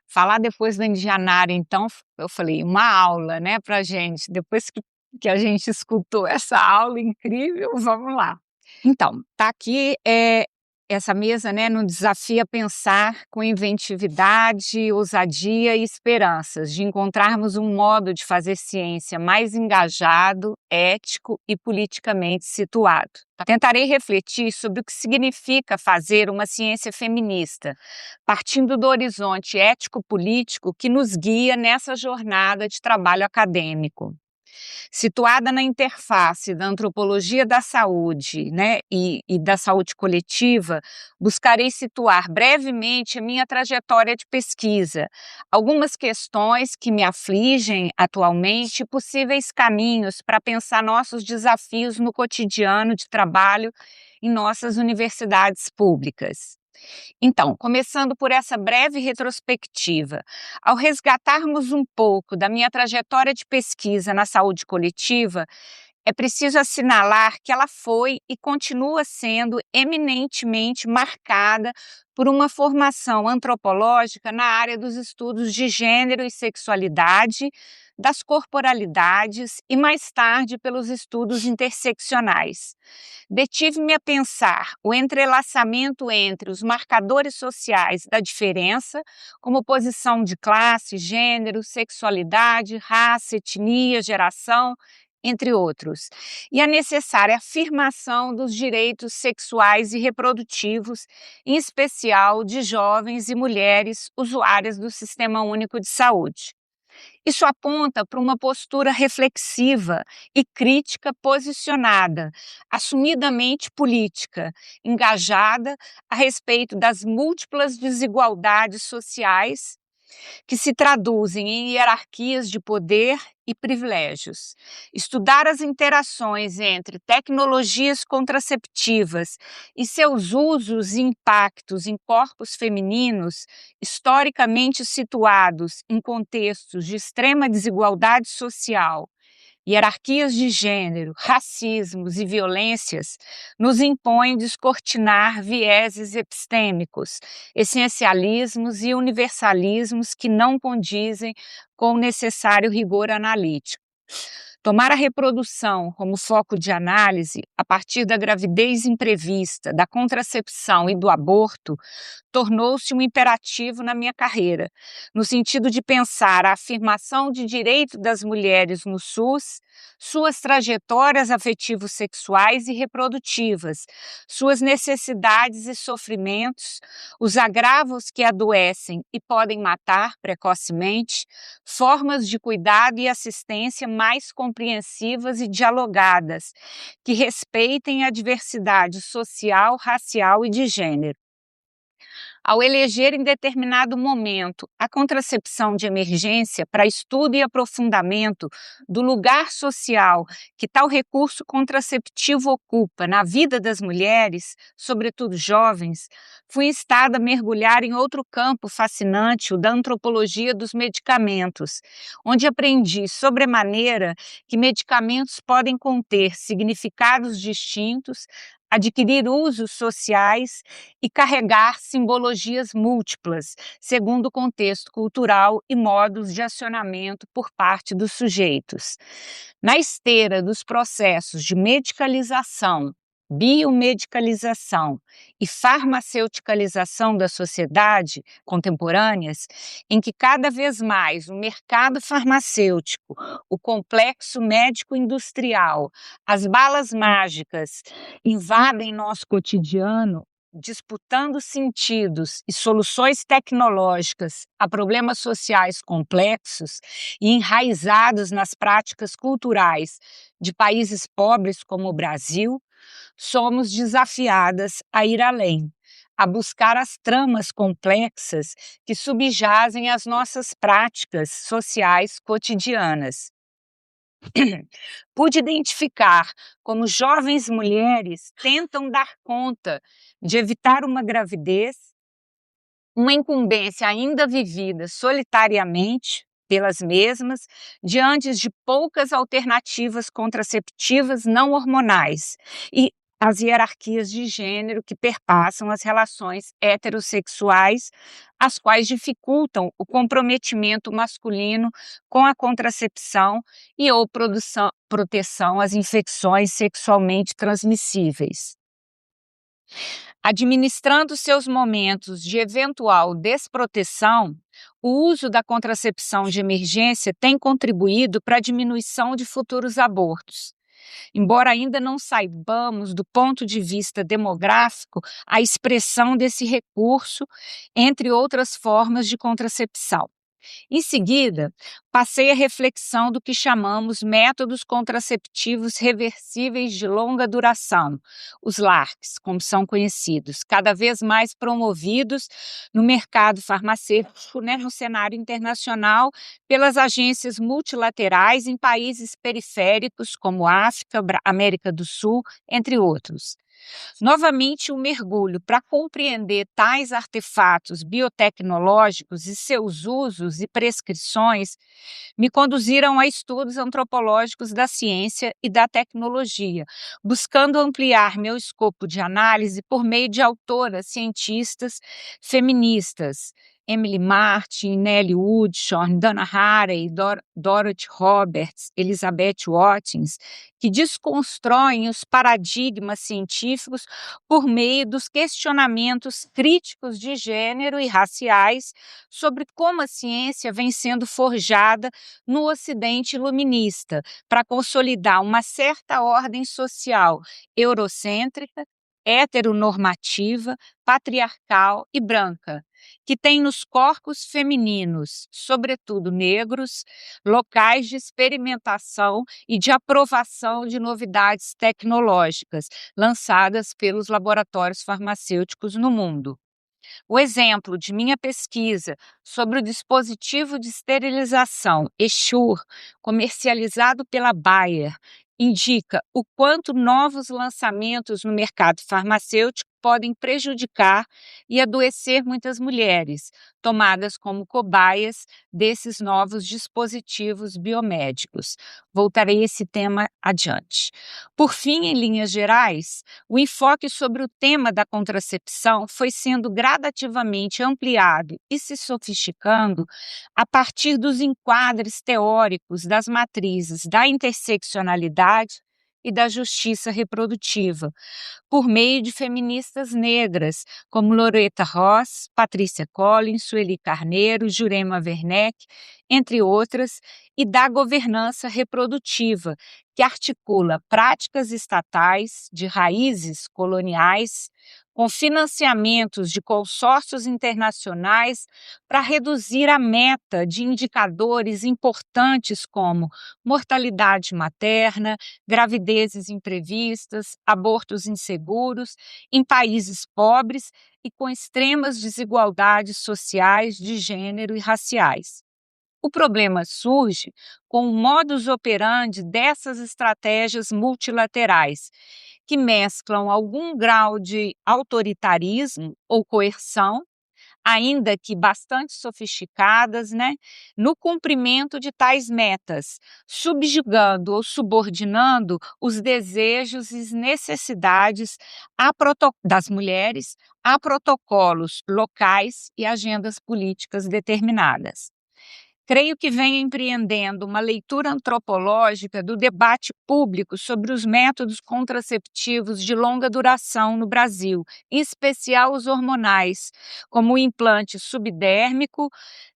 Falar depois da Indianara, então, eu falei, uma aula, né, pra gente. Depois que a gente escutou essa aula incrível, vamos lá. Então, tá aqui essa mesa, né, nos desafia pensar com inventividade, ousadia e esperanças, de encontrarmos um modo de fazer ciência mais engajado, ético e politicamente situado. Tentarei refletir sobre o que significa fazer uma ciência feminista, partindo do horizonte ético-político que nos guia nessa jornada de trabalho acadêmico. Situada na interface da antropologia da saúde, né, e da saúde coletiva, buscarei situar brevemente a minha trajetória de pesquisa, algumas questões que me afligem atualmente e possíveis caminhos para pensar nossos desafios no cotidiano de trabalho em nossas universidades públicas. Então, começando por essa breve retrospectiva, ao resgatarmos um pouco da minha trajetória de pesquisa na saúde coletiva, é preciso assinalar que ela foi e continua sendo eminentemente marcada por uma formação antropológica na área dos estudos de gênero e sexualidade, das corporalidades e, mais tarde, pelos estudos interseccionais. Detive-me a pensar o entrelaçamento entre os marcadores sociais da diferença, como posição de classe, gênero, sexualidade, raça, etnia, geração, entre outros, e a necessária afirmação dos direitos sexuais e reprodutivos, em especial de jovens e mulheres usuárias do Sistema Único de Saúde. Isso aponta para uma postura reflexiva e crítica posicionada, assumidamente política, engajada a respeito das múltiplas desigualdades sociais que se traduzem em hierarquias de poder e privilégios. Estudar as interações entre tecnologias contraceptivas e seus usos e impactos em corpos femininos, historicamente situados em contextos de extrema desigualdade social, hierarquias de gênero, racismos e violências, nos impõem descortinar vieses epistêmicos, essencialismos e universalismos que não condizem com o necessário rigor analítico. Tomar a reprodução como foco de análise, a partir da gravidez imprevista, da contracepção e do aborto, tornou-se um imperativo na minha carreira, no sentido de pensar a afirmação de direito das mulheres no SUS, suas trajetórias afetivos-sexuais e reprodutivas, suas necessidades e sofrimentos, os agravos que adoecem e podem matar precocemente, formas de cuidado e assistência mais compreensivas e dialogadas, que respeitem a diversidade social, racial e de gênero. Ao eleger em determinado momento a contracepção de emergência para estudo e aprofundamento do lugar social que tal recurso contraceptivo ocupa na vida das mulheres, sobretudo jovens, fui instada a mergulhar em outro campo fascinante, o da antropologia dos medicamentos, onde aprendi sobremaneira que medicamentos podem conter significados distintos, adquirir usos sociais e carregar simbologias múltiplas, segundo o contexto cultural e modos de acionamento por parte dos sujeitos. Na esteira dos processos de medicalização, biomedicalização e farmaceuticalização da sociedade contemporâneas, em que cada vez mais o mercado farmacêutico, o complexo médico-industrial, as balas mágicas invadem nosso cotidiano, disputando sentidos e soluções tecnológicas a problemas sociais complexos e enraizados nas práticas culturais de países pobres como o Brasil, somos desafiadas a ir além, a buscar as tramas complexas que subjazem as nossas práticas sociais cotidianas. Pude identificar como jovens mulheres tentam dar conta de evitar uma gravidez, uma incumbência ainda vivida solitariamente pelas mesmas, diante de poucas alternativas contraceptivas não hormonais e as hierarquias de gênero que perpassam as relações heterossexuais, as quais dificultam o comprometimento masculino com a contracepção e ou proteção às infecções sexualmente transmissíveis. Administrando seus momentos de eventual desproteção, o uso da contracepção de emergência tem contribuído para a diminuição de futuros abortos. Embora ainda não saibamos, do ponto de vista demográfico, a expressão desse recurso, entre outras formas de contracepção. Em seguida, passei a reflexão do que chamamos métodos contraceptivos reversíveis de longa duração, os LARCs, como são conhecidos, cada vez mais promovidos no mercado farmacêutico, né, no cenário internacional, pelas agências multilaterais em países periféricos como África, América do Sul, entre outros. Novamente, o mergulho para compreender tais artefatos biotecnológicos e seus usos e prescrições me conduziram a estudos antropológicos da ciência e da tecnologia, buscando ampliar meu escopo de análise por meio de autoras cientistas feministas, Emily Martin, Nellie Woodshorn, Dana Harey, Dorothy Roberts, Elizabeth Watkins, que desconstroem os paradigmas científicos por meio dos questionamentos críticos de gênero e raciais sobre como a ciência vem sendo forjada no Ocidente iluminista para consolidar uma certa ordem social eurocêntrica, heteronormativa, patriarcal e branca, que tem nos corpos femininos, sobretudo negros, locais de experimentação e de aprovação de novidades tecnológicas lançadas pelos laboratórios farmacêuticos no mundo. O exemplo de minha pesquisa sobre o dispositivo de esterilização Essure, comercializado pela Bayer, indica o quanto novos lançamentos no mercado farmacêutico podem prejudicar e adoecer muitas mulheres, tomadas como cobaias desses novos dispositivos biomédicos. Voltarei a esse tema adiante. Por fim, em linhas gerais, o enfoque sobre o tema da contracepção foi sendo gradativamente ampliado e se sofisticando a partir dos enquadres teóricos das matrizes da interseccionalidade e da justiça reprodutiva, por meio de feministas negras como Loretta Ross, Patrícia Collins, Sueli Carneiro, Jurema Werneck, entre outras, e da governança reprodutiva, que articula práticas estatais de raízes coloniais com financiamentos de consórcios internacionais para reduzir a meta de indicadores importantes como mortalidade materna, gravidezes imprevistas, abortos inseguros, em países pobres e com extremas desigualdades sociais, de gênero e raciais. O problema surge com o modus operandi dessas estratégias multilaterais, que mesclam algum grau de autoritarismo ou coerção, ainda que bastante sofisticadas, né, no cumprimento de tais metas, subjugando ou subordinando os desejos e necessidades das mulheres a protocolos locais e agendas políticas determinadas. Creio que venho empreendendo uma leitura antropológica do debate público sobre os métodos contraceptivos de longa duração no Brasil, em especial os hormonais, como o implante subdérmico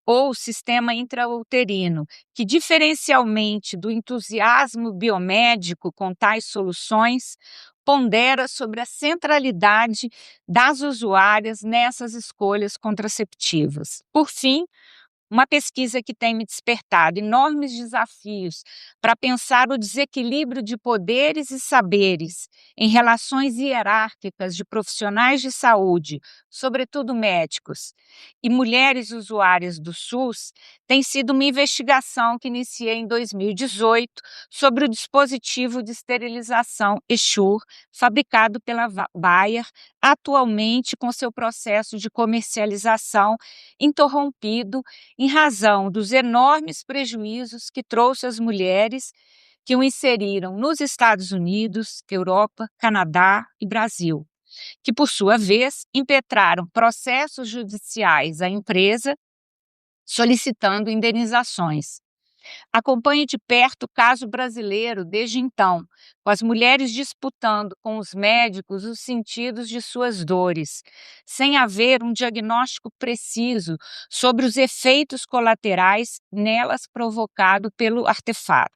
ou o sistema intrauterino, que, diferencialmente do entusiasmo biomédico com tais soluções, pondera sobre a centralidade das usuárias nessas escolhas contraceptivas. Por fim, uma pesquisa que tem me despertado enormes desafios para pensar o desequilíbrio de poderes e saberes em relações hierárquicas de profissionais de saúde, sobretudo médicos, e mulheres usuárias do SUS, tem sido uma investigação que iniciei em 2018 sobre o dispositivo de esterilização Essure, fabricado pela Bayer, atualmente com seu processo de comercialização interrompido em razão dos enormes prejuízos que trouxe às mulheres que o inseriram nos Estados Unidos, Europa, Canadá e Brasil, que, por sua vez, impetraram processos judiciais à empresa solicitando indenizações. Acompanhe de perto o caso brasileiro desde então, com as mulheres disputando com os médicos os sentidos de suas dores, sem haver um diagnóstico preciso sobre os efeitos colaterais nelas provocado pelo artefato.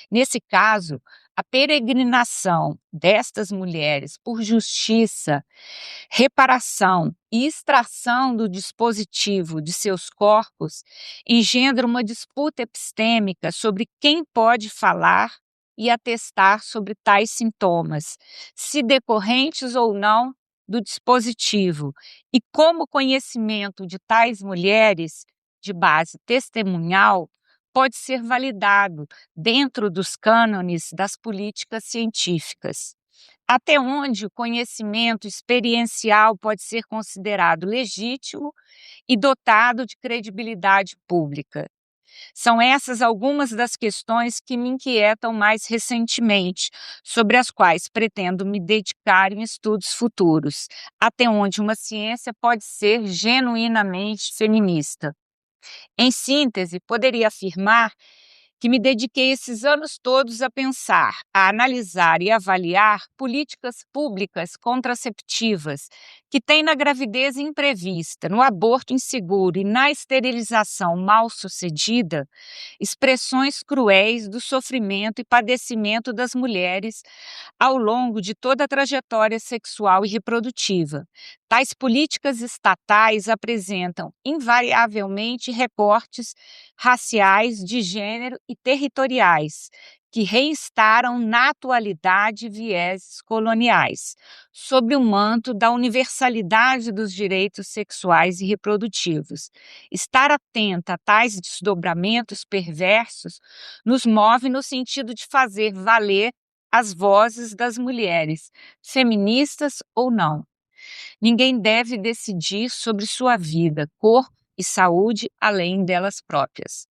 Nesse caso, a peregrinação destas mulheres por justiça, reparação e extração do dispositivo de seus corpos engendra uma disputa epistêmica sobre quem pode falar e atestar sobre tais sintomas, se decorrentes ou não do dispositivo, e como o conhecimento de tais mulheres, de base testemunhal, pode ser validado dentro dos cânones das políticas científicas. Até onde o conhecimento experiencial pode ser considerado legítimo e dotado de credibilidade pública. São essas algumas das questões que me inquietam mais recentemente, sobre as quais pretendo me dedicar em estudos futuros, até onde uma ciência pode ser genuinamente feminista. Em síntese, poderia afirmar que me dediquei esses anos todos a pensar, a analisar e avaliar políticas públicas contraceptivas que têm na gravidez imprevista, no aborto inseguro e na esterilização mal sucedida, expressões cruéis do sofrimento e padecimento das mulheres ao longo de toda a trajetória sexual e reprodutiva. Tais políticas estatais apresentam invariavelmente recortes raciais, de gênero e territoriais, que reinstaram na atualidade vieses coloniais, sob o manto da universalidade dos direitos sexuais e reprodutivos. Estar atenta a tais desdobramentos perversos nos move no sentido de fazer valer as vozes das mulheres, feministas ou não. Ninguém deve decidir sobre sua vida, corpo e saúde além delas próprias.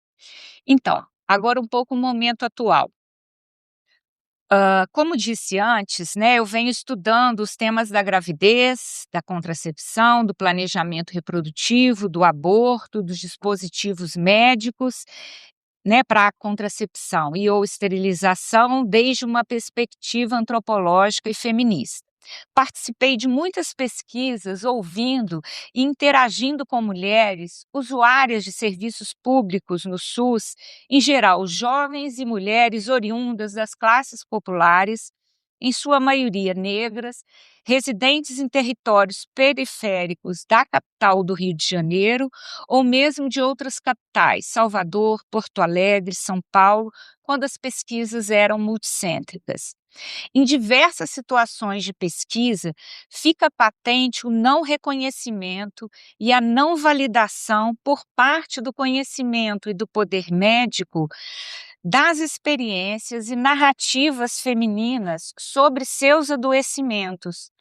Então, agora um pouco o momento atual. Como disse antes, né, eu venho estudando os temas da gravidez, da contracepção, do planejamento reprodutivo, do aborto, dos dispositivos médicos, né, para a contracepção e ou esterilização desde uma perspectiva antropológica e feminista. Participei de muitas pesquisas, ouvindo e interagindo com mulheres, usuárias de serviços públicos no SUS, em geral jovens e mulheres oriundas das classes populares, em sua maioria negras, residentes em territórios periféricos da capital do Rio de Janeiro ou mesmo de outras capitais, Salvador, Porto Alegre, São Paulo, quando as pesquisas eram multicêntricas. Em diversas situações de pesquisa, fica patente o não reconhecimento e a não validação por parte do conhecimento e do poder médico das experiências e narrativas femininas sobre seus adoecimentos,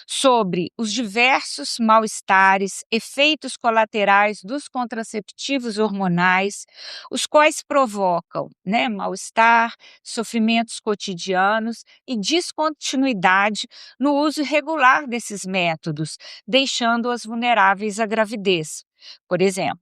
sobre os diversos mal-estares, efeitos colaterais dos contraceptivos hormonais, os quais provocam, né, mal-estar, sofrimentos cotidianos e descontinuidade no uso irregular desses métodos, deixando-as vulneráveis à gravidez. Por exemplo,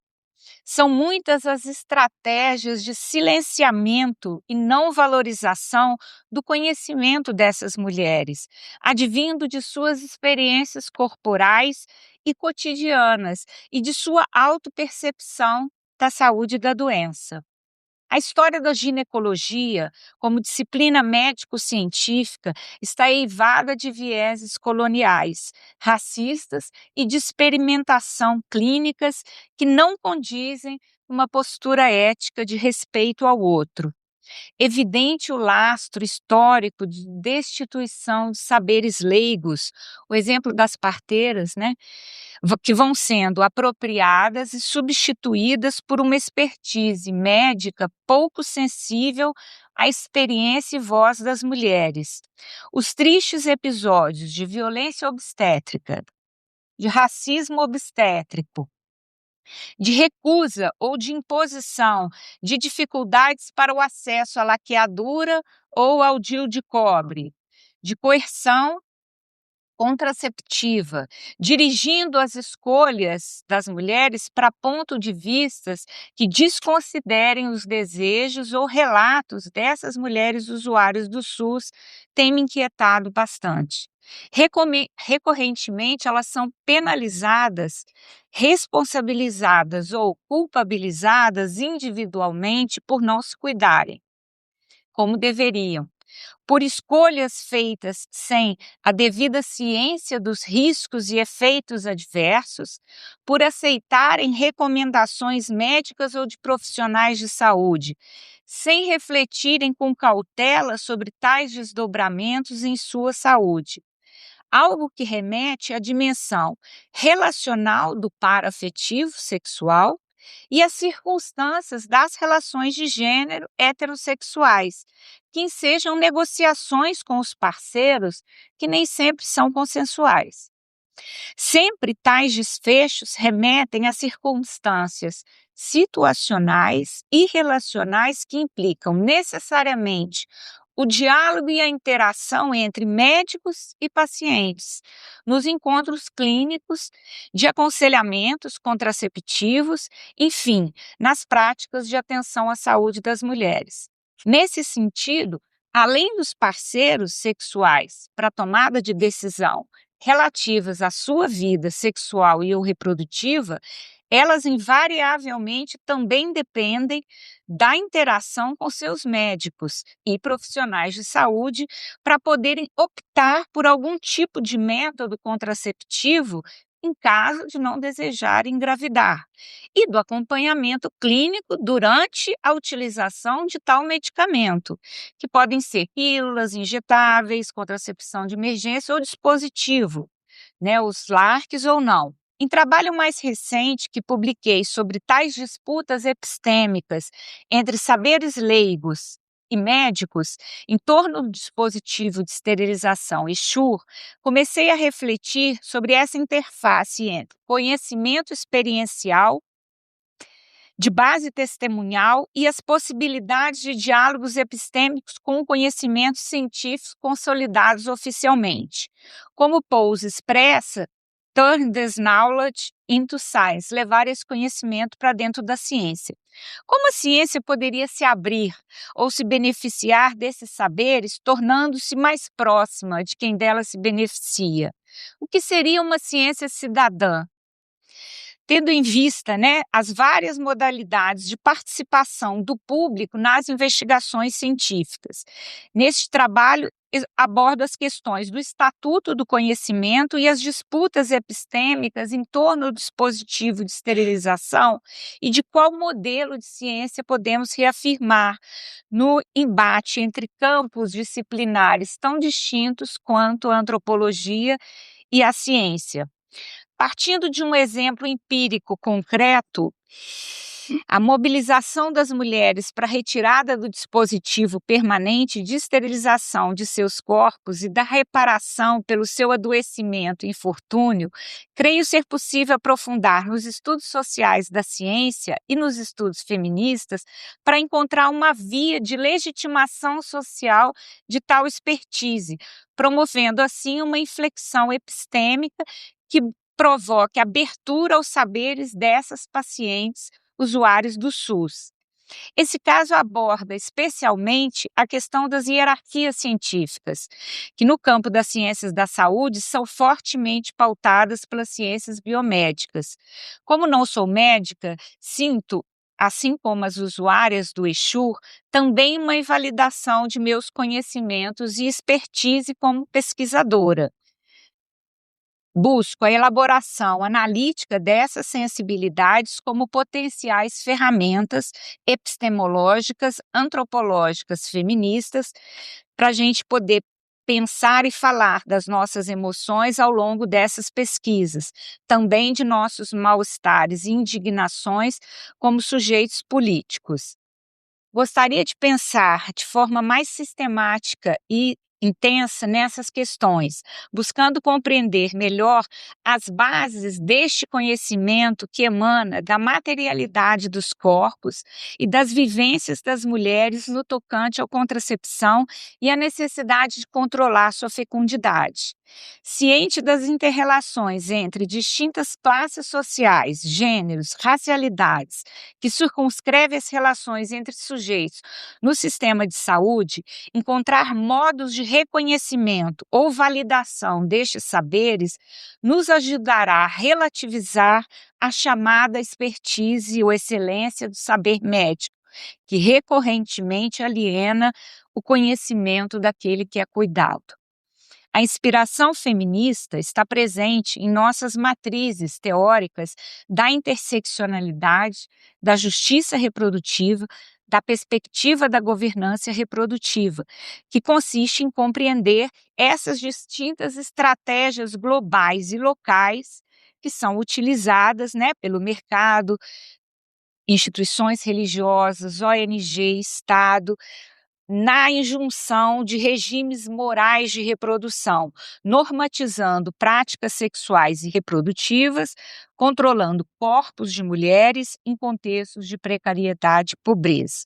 são muitas as estratégias de silenciamento e não valorização do conhecimento dessas mulheres, advindo de suas experiências corporais e cotidianas e de sua autopercepção da saúde e da doença. A história da ginecologia, como disciplina médico-científica, está eivada de vieses coloniais, racistas e de experimentação clínicas que não condizem com uma postura ética de respeito ao outro. Evidente o lastro histórico de destituição de saberes leigos, o exemplo das parteiras, né, que vão sendo apropriadas e substituídas por uma expertise médica pouco sensível à experiência e voz das mulheres. Os tristes episódios de violência obstétrica, de racismo obstétrico, de recusa ou de imposição de dificuldades para o acesso à laqueadura ou ao DIU de cobre, de coerção contraceptiva, dirigindo as escolhas das mulheres para pontos de vistas que desconsiderem os desejos ou relatos dessas mulheres usuárias do SUS, tem me inquietado bastante. Recorrentemente, elas são penalizadas, responsabilizadas ou culpabilizadas individualmente por não se cuidarem, como deveriam, por escolhas feitas sem a devida ciência dos riscos e efeitos adversos, por aceitarem recomendações médicas ou de profissionais de saúde, sem refletirem com cautela sobre tais desdobramentos em sua saúde. Algo que remete à dimensão relacional do par afetivo sexual e às circunstâncias das relações de gênero heterossexuais, que ensejam negociações com os parceiros que nem sempre são consensuais. Sempre tais desfechos remetem a circunstâncias situacionais e relacionais que implicam necessariamente o diálogo e a interação entre médicos e pacientes, nos encontros clínicos, de aconselhamentos contraceptivos, enfim, nas práticas de atenção à saúde das mulheres. Nesse sentido, além dos parceiros sexuais para tomada de decisão relativas à sua vida sexual e ou reprodutiva, elas invariavelmente também dependem da interação com seus médicos e profissionais de saúde para poderem optar por algum tipo de método contraceptivo em caso de não desejar engravidar, e do acompanhamento clínico durante a utilização de tal medicamento, que podem ser pílulas injetáveis, contracepção de emergência ou dispositivo, os LARCs ou não. Em trabalho mais recente que publiquei sobre tais disputas epistêmicas entre saberes leigos e médicos em torno do dispositivo de esterilização Essure, comecei a refletir sobre essa interface entre conhecimento experiencial, de base testemunhal e as possibilidades de diálogos epistêmicos com conhecimentos científicos consolidados oficialmente. Como Pose expressa, turn this knowledge into science, levar esse conhecimento para dentro da ciência. Como a ciência poderia se abrir ou se beneficiar desses saberes, tornando-se mais próxima de quem dela se beneficia? O que seria uma ciência cidadã? Tendo em vista as várias modalidades de participação do público nas investigações científicas. Neste trabalho, abordo as questões do Estatuto do Conhecimento e as disputas epistêmicas em torno do dispositivo de esterilização e de qual modelo de ciência podemos reafirmar no embate entre campos disciplinares tão distintos quanto a antropologia e a ciência. Partindo de um exemplo empírico concreto, a mobilização das mulheres para a retirada do dispositivo permanente de esterilização de seus corpos e da reparação pelo seu adoecimento e infortúnio, creio ser possível aprofundar nos estudos sociais da ciência e nos estudos feministas para encontrar uma via de legitimação social de tal expertise, promovendo assim uma inflexão epistêmica que provoque abertura aos saberes dessas pacientes usuários do SUS. Esse caso aborda especialmente a questão das hierarquias científicas, que no campo das ciências da saúde são fortemente pautadas pelas ciências biomédicas. Como não sou médica, sinto, assim como as usuárias do Essure, também uma invalidação de meus conhecimentos e expertise como pesquisadora. Busco a elaboração analítica dessas sensibilidades como potenciais ferramentas epistemológicas, antropológicas, feministas, para a gente poder pensar e falar das nossas emoções ao longo dessas pesquisas, também de nossos mal-estares e indignações como sujeitos políticos. Gostaria de pensar de forma mais sistemática e intensa nessas questões, buscando compreender melhor as bases deste conhecimento que emana da materialidade dos corpos e das vivências das mulheres no tocante à contracepção e à necessidade de controlar sua fecundidade. Ciente das interrelações entre distintas classes sociais, gêneros, racialidades, que circunscreve as relações entre sujeitos no sistema de saúde, encontrar modos de reconhecimento ou validação destes saberes nos ajudará a relativizar a chamada expertise ou excelência do saber médico, que recorrentemente aliena o conhecimento daquele que é cuidado. A inspiração feminista está presente em nossas matrizes teóricas da interseccionalidade, da justiça reprodutiva, da perspectiva da governança reprodutiva, que consiste em compreender essas distintas estratégias globais e locais que são utilizadas, né, pelo mercado, instituições religiosas, ONG, Estado, na injunção de regimes morais de reprodução, normatizando práticas sexuais e reprodutivas, controlando corpos de mulheres em contextos de precariedade e pobreza.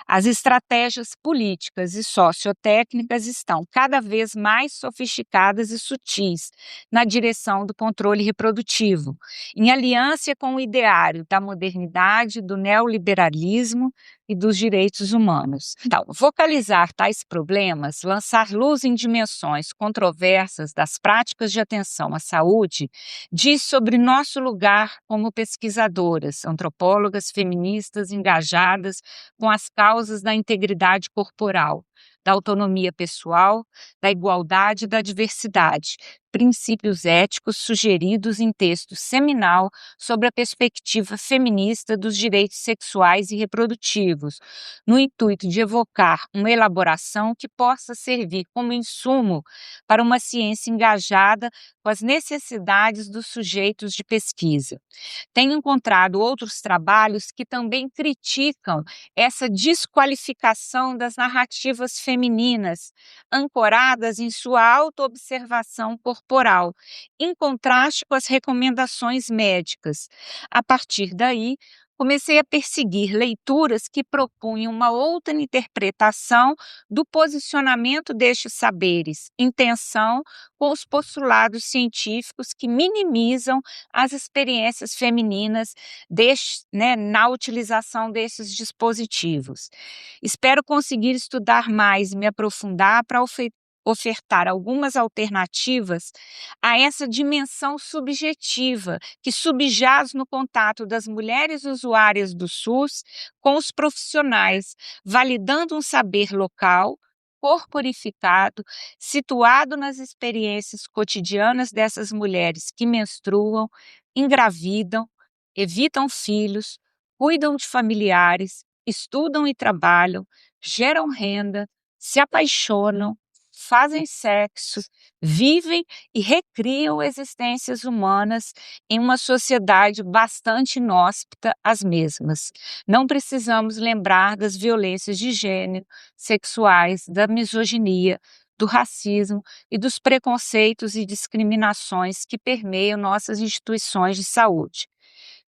As estratégias políticas e sociotécnicas estão cada vez mais sofisticadas e sutis na direção do controle reprodutivo, em aliança com o ideário da modernidade, do neoliberalismo e dos direitos humanos. Então, vocalizar tais problemas, lançar luz em dimensões controversas das práticas de atenção à saúde, diz sobre nosso lugar como pesquisadoras, antropólogas feministas engajadas com as causas da integridade corporal, da autonomia pessoal, da igualdade e da diversidade, princípios éticos sugeridos em texto seminal sobre a perspectiva feminista dos direitos sexuais e reprodutivos, no intuito de evocar uma elaboração que possa servir como insumo para uma ciência engajada com as necessidades dos sujeitos de pesquisa. Tenho encontrado outros trabalhos que também criticam essa desqualificação das narrativas femininas, ancoradas em sua autoobservação corporal, em contraste com as recomendações médicas. A partir daí, comecei a perseguir leituras que propunham uma outra interpretação do posicionamento destes saberes, em tensão com os postulados científicos que minimizam as experiências femininas na utilização desses dispositivos. Espero conseguir estudar mais e me aprofundar para ofertar algumas alternativas a essa dimensão subjetiva que subjaz no contato das mulheres usuárias do SUS com os profissionais, validando um saber local, corporificado, situado nas experiências cotidianas dessas mulheres que menstruam, engravidam, evitam filhos, cuidam de familiares, estudam e trabalham, geram renda, se apaixonam, fazem sexo, vivem e recriam existências humanas em uma sociedade bastante inóspita às mesmas. Não precisamos lembrar das violências de gênero, sexuais, da misoginia, do racismo e dos preconceitos e discriminações que permeiam nossas instituições de saúde.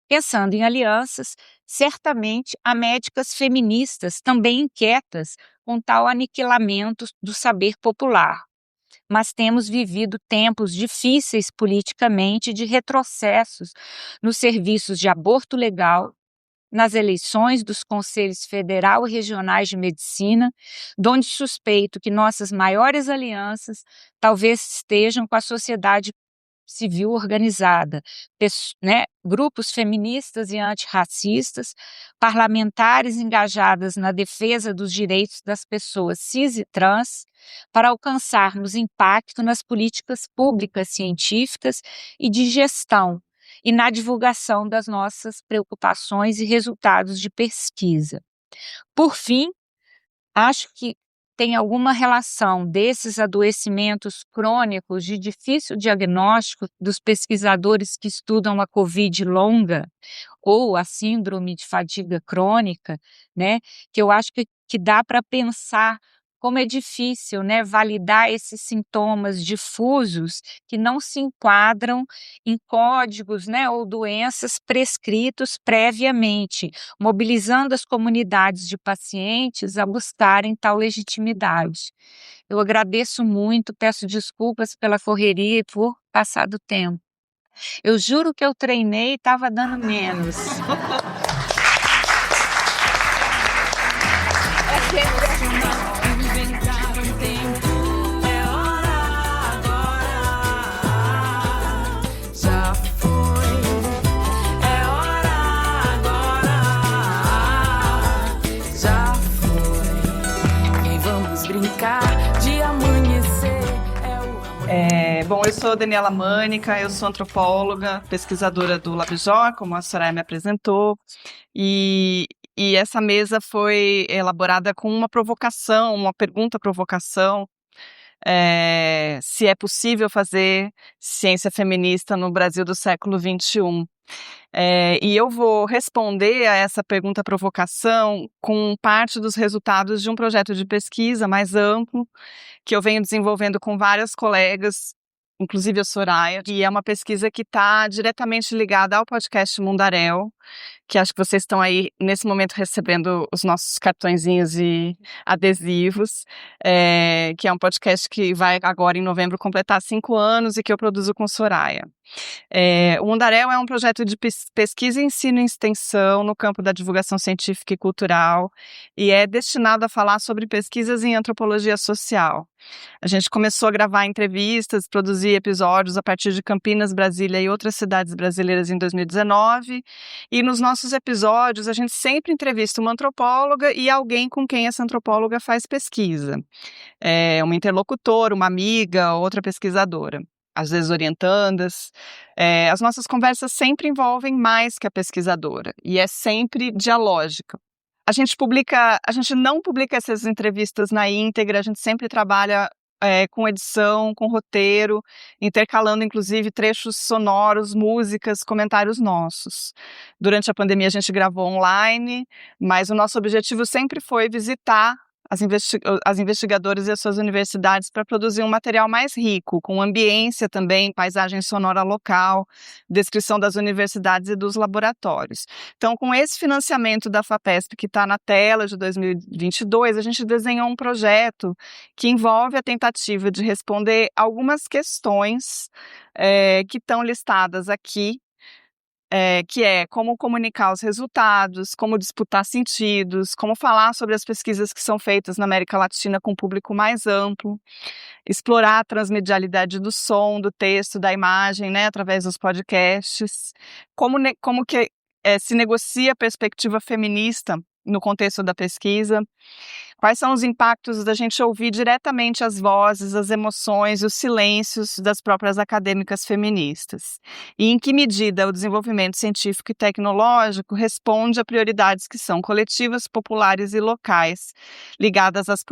Pensando em alianças, certamente há médicas feministas também inquietas com tal aniquilamento do saber popular. Mas temos vivido tempos difíceis politicamente de retrocessos nos serviços de aborto legal, nas eleições dos conselhos federal e regionais de medicina, donde suspeito que nossas maiores alianças talvez estejam com a sociedade civil organizada, grupos feministas e antirracistas, parlamentares engajadas na defesa dos direitos das pessoas cis e trans, para alcançarmos impacto nas políticas públicas científicas e de gestão e na divulgação das nossas preocupações e resultados de pesquisa. Por fim, acho que tem alguma relação desses adoecimentos crônicos de difícil diagnóstico dos pesquisadores que estudam a COVID longa ou a síndrome de fadiga crônica, que eu acho que dá para pensar como é difícil, validar esses sintomas difusos que não se enquadram em códigos, ou doenças prescritos previamente, mobilizando as comunidades de pacientes a buscarem tal legitimidade. Eu agradeço muito, peço desculpas pela correria e por passar do tempo. Eu juro que eu treinei e estava dando menos. Bom, eu sou Daniela Mânica, eu sou antropóloga, pesquisadora do LabJOR, como a Soraya me apresentou, e essa mesa foi elaborada com uma provocação, uma pergunta-provocação, se é possível fazer ciência feminista no Brasil do século XXI. E eu vou responder a essa pergunta-provocação com parte dos resultados de um projeto de pesquisa mais amplo, que eu venho desenvolvendo com várias colegas, inclusive a Soraya, e é uma pesquisa que está diretamente ligada ao podcast Mundaréu, que acho que vocês estão aí, nesse momento, recebendo os nossos cartõezinhos e adesivos, que é um podcast que vai agora, em novembro, completar 5 anos e que eu produzo com Soraya. O Mundaréu é um projeto de pesquisa, ensino e extensão no campo da divulgação científica e cultural e é destinado a falar sobre pesquisas em antropologia social. A gente começou a gravar entrevistas, produzir episódios a partir de Campinas, Brasília e outras cidades brasileiras em 2019 e nos nossos episódios a gente sempre entrevista uma antropóloga e alguém com quem essa antropóloga faz pesquisa. Uma interlocutora, uma amiga, outra pesquisadora. Às vezes orientandas. As nossas conversas sempre envolvem mais que a pesquisadora e é sempre dialógica. A gente não publica essas entrevistas na íntegra, a gente sempre trabalha com edição, com roteiro, intercalando inclusive trechos sonoros, músicas, comentários nossos. Durante a pandemia a gente gravou online, mas o nosso objetivo sempre foi visitar as investigadoras e as suas universidades para produzir um material mais rico, com ambiência também, paisagem sonora local, descrição das universidades e dos laboratórios. Então, com esse financiamento da FAPESP que está na tela de 2022, a gente desenhou um projeto que envolve a tentativa de responder algumas questões que estão listadas aqui, que é como comunicar os resultados, como disputar sentidos, como falar sobre as pesquisas que são feitas na América Latina com um público mais amplo, explorar a transmedialidade do som, do texto, da imagem, né, através dos podcasts, como que se negocia a perspectiva feminista no contexto da pesquisa, quais são os impactos da gente ouvir diretamente as vozes, as emoções, os silêncios das próprias acadêmicas feministas. E em que medida o desenvolvimento científico e tecnológico responde a prioridades que são coletivas, populares e locais, ligadas às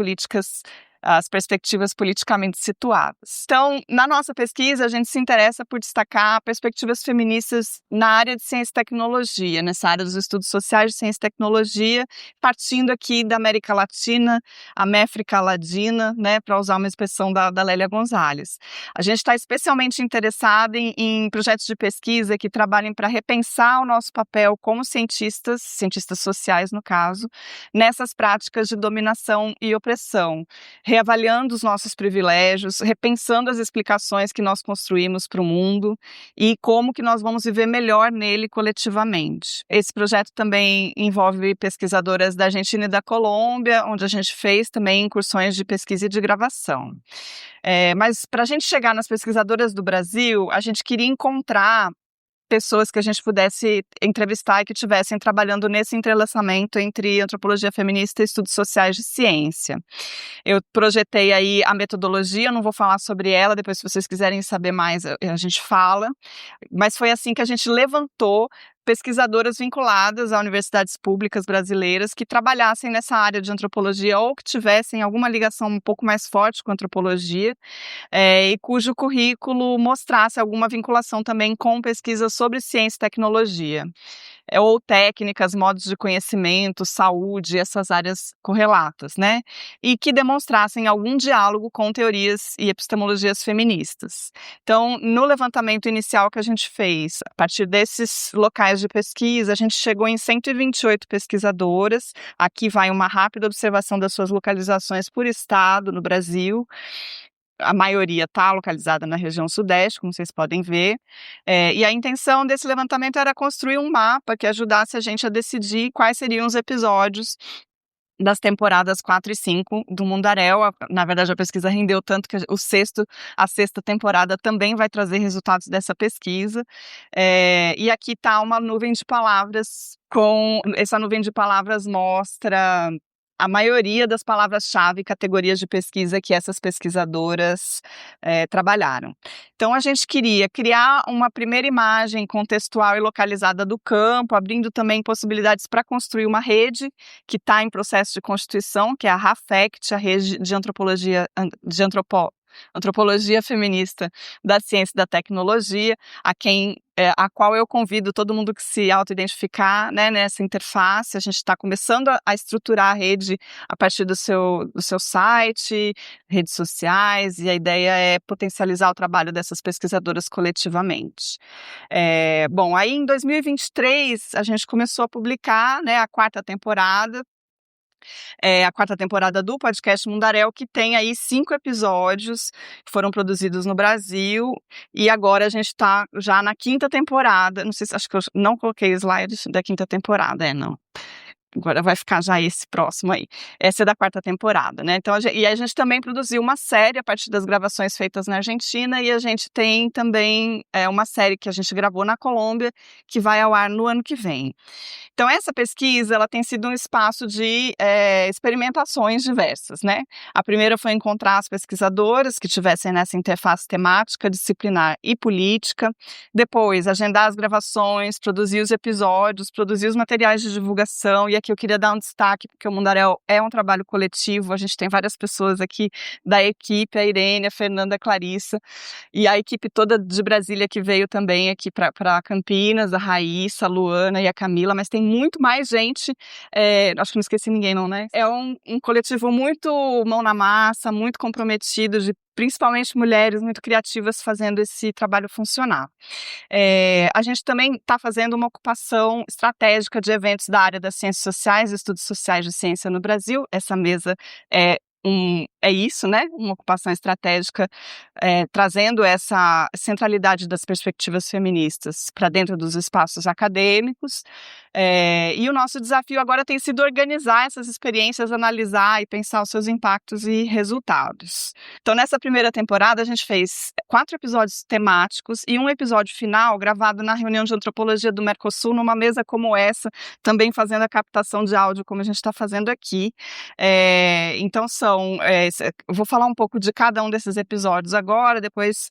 perspectivas politicamente situadas. Então, na nossa pesquisa, a gente se interessa por destacar perspectivas feministas na área de ciência e tecnologia, nessa área dos estudos sociais de ciência e tecnologia, partindo aqui da América Latina, a Méfrica Ladina, né, para usar uma expressão da Lélia Gonzalez. A gente está especialmente interessado em projetos de pesquisa que trabalhem para repensar o nosso papel como cientistas sociais no caso, nessas práticas de dominação e opressão, reavaliando os nossos privilégios, repensando as explicações que nós construímos para o mundo e como que nós vamos viver melhor nele coletivamente. Esse projeto também envolve pesquisadoras da Argentina e da Colômbia, onde a gente fez também incursões de pesquisa e de gravação. Mas para a gente chegar nas pesquisadoras do Brasil, a gente queria encontrar pessoas que a gente pudesse entrevistar e que estivessem trabalhando nesse entrelaçamento entre antropologia feminista e estudos sociais de ciência. Eu projetei aí a metodologia, não vou falar sobre ela, depois se vocês quiserem saber mais a gente fala, mas foi assim que a gente levantou pesquisadoras vinculadas a universidades públicas brasileiras que trabalhassem nessa área de antropologia ou que tivessem alguma ligação um pouco mais forte com a antropologia e cujo currículo mostrasse alguma vinculação também com pesquisa sobre ciência e tecnologia. Ou técnicas, modos de conhecimento, saúde, essas áreas correlatas, né? E que demonstrassem algum diálogo com teorias e epistemologias feministas. Então, no levantamento inicial que a gente fez, a partir desses locais de pesquisa, a gente chegou em 128 pesquisadoras. Aqui vai uma rápida observação das suas localizações por estado no Brasil. A maioria está localizada na região sudeste, como vocês podem ver, e a intenção desse levantamento era construir um mapa que ajudasse a gente a decidir quais seriam os episódios das temporadas 4 e 5 do Mundaréu. Na verdade, a pesquisa rendeu tanto que a sexta temporada também vai trazer resultados dessa pesquisa, e aqui está uma nuvem de palavras, essa nuvem de palavras mostra a maioria das palavras-chave e categorias de pesquisa que essas pesquisadoras trabalharam. Então, a gente queria criar uma primeira imagem contextual e localizada do campo, abrindo também possibilidades para construir uma rede que está em processo de constituição, que é a RAFECT, a Rede de Antropologia Feminista da Ciência e da Tecnologia, a qual eu convido todo mundo que se auto-identificar, né, nessa interface. A gente está começando a estruturar a rede a partir do seu site, redes sociais, e a ideia é potencializar o trabalho dessas pesquisadoras coletivamente. Bom, aí em 2023 a gente começou a publicar, né, a quarta temporada do podcast Mundaréu, que tem aí 5 episódios que foram produzidos no Brasil, e agora a gente está já na 5ª temporada. Não sei se, acho que eu não coloquei slides da 5ª temporada, não. Agora vai ficar já esse próximo aí. Essa é da 4ª temporada, né? Então, e a gente também produziu uma série a partir das gravações feitas na Argentina, e a gente tem também uma série que a gente gravou na Colômbia, que vai ao ar no ano que vem. Então, essa pesquisa, ela tem sido um espaço de experimentações diversas, né? A primeira foi encontrar as pesquisadoras que tivessem nessa interface temática, disciplinar e política. Depois, agendar as gravações, produzir os episódios, produzir os materiais de divulgação. E aqui eu queria dar um destaque, porque o Mundaréu é um trabalho coletivo. A gente tem várias pessoas aqui da equipe, a Irene, a Fernanda, a Clarissa, e a equipe toda de Brasília que veio também aqui para Campinas, a Raíssa, a Luana e a Camila, mas tem muito mais gente, acho que não esqueci ninguém não, né? É um coletivo muito mão na massa, muito comprometido, principalmente mulheres muito criativas fazendo esse trabalho funcionar. A gente também está fazendo uma ocupação estratégica de eventos da área das ciências sociais e estudos sociais de ciência no Brasil. Essa mesa é isso, né? Uma ocupação estratégica, trazendo essa centralidade das perspectivas feministas para dentro dos espaços acadêmicos. E o nosso desafio agora tem sido organizar essas experiências, analisar e pensar os seus impactos e resultados. Então, nessa primeira temporada, a gente fez 4 episódios temáticos e um episódio final gravado na reunião de antropologia do Mercosul, numa mesa como essa, também fazendo a captação de áudio, como a gente está fazendo aqui. Então, eu vou falar um pouco de cada um desses episódios agora, depois,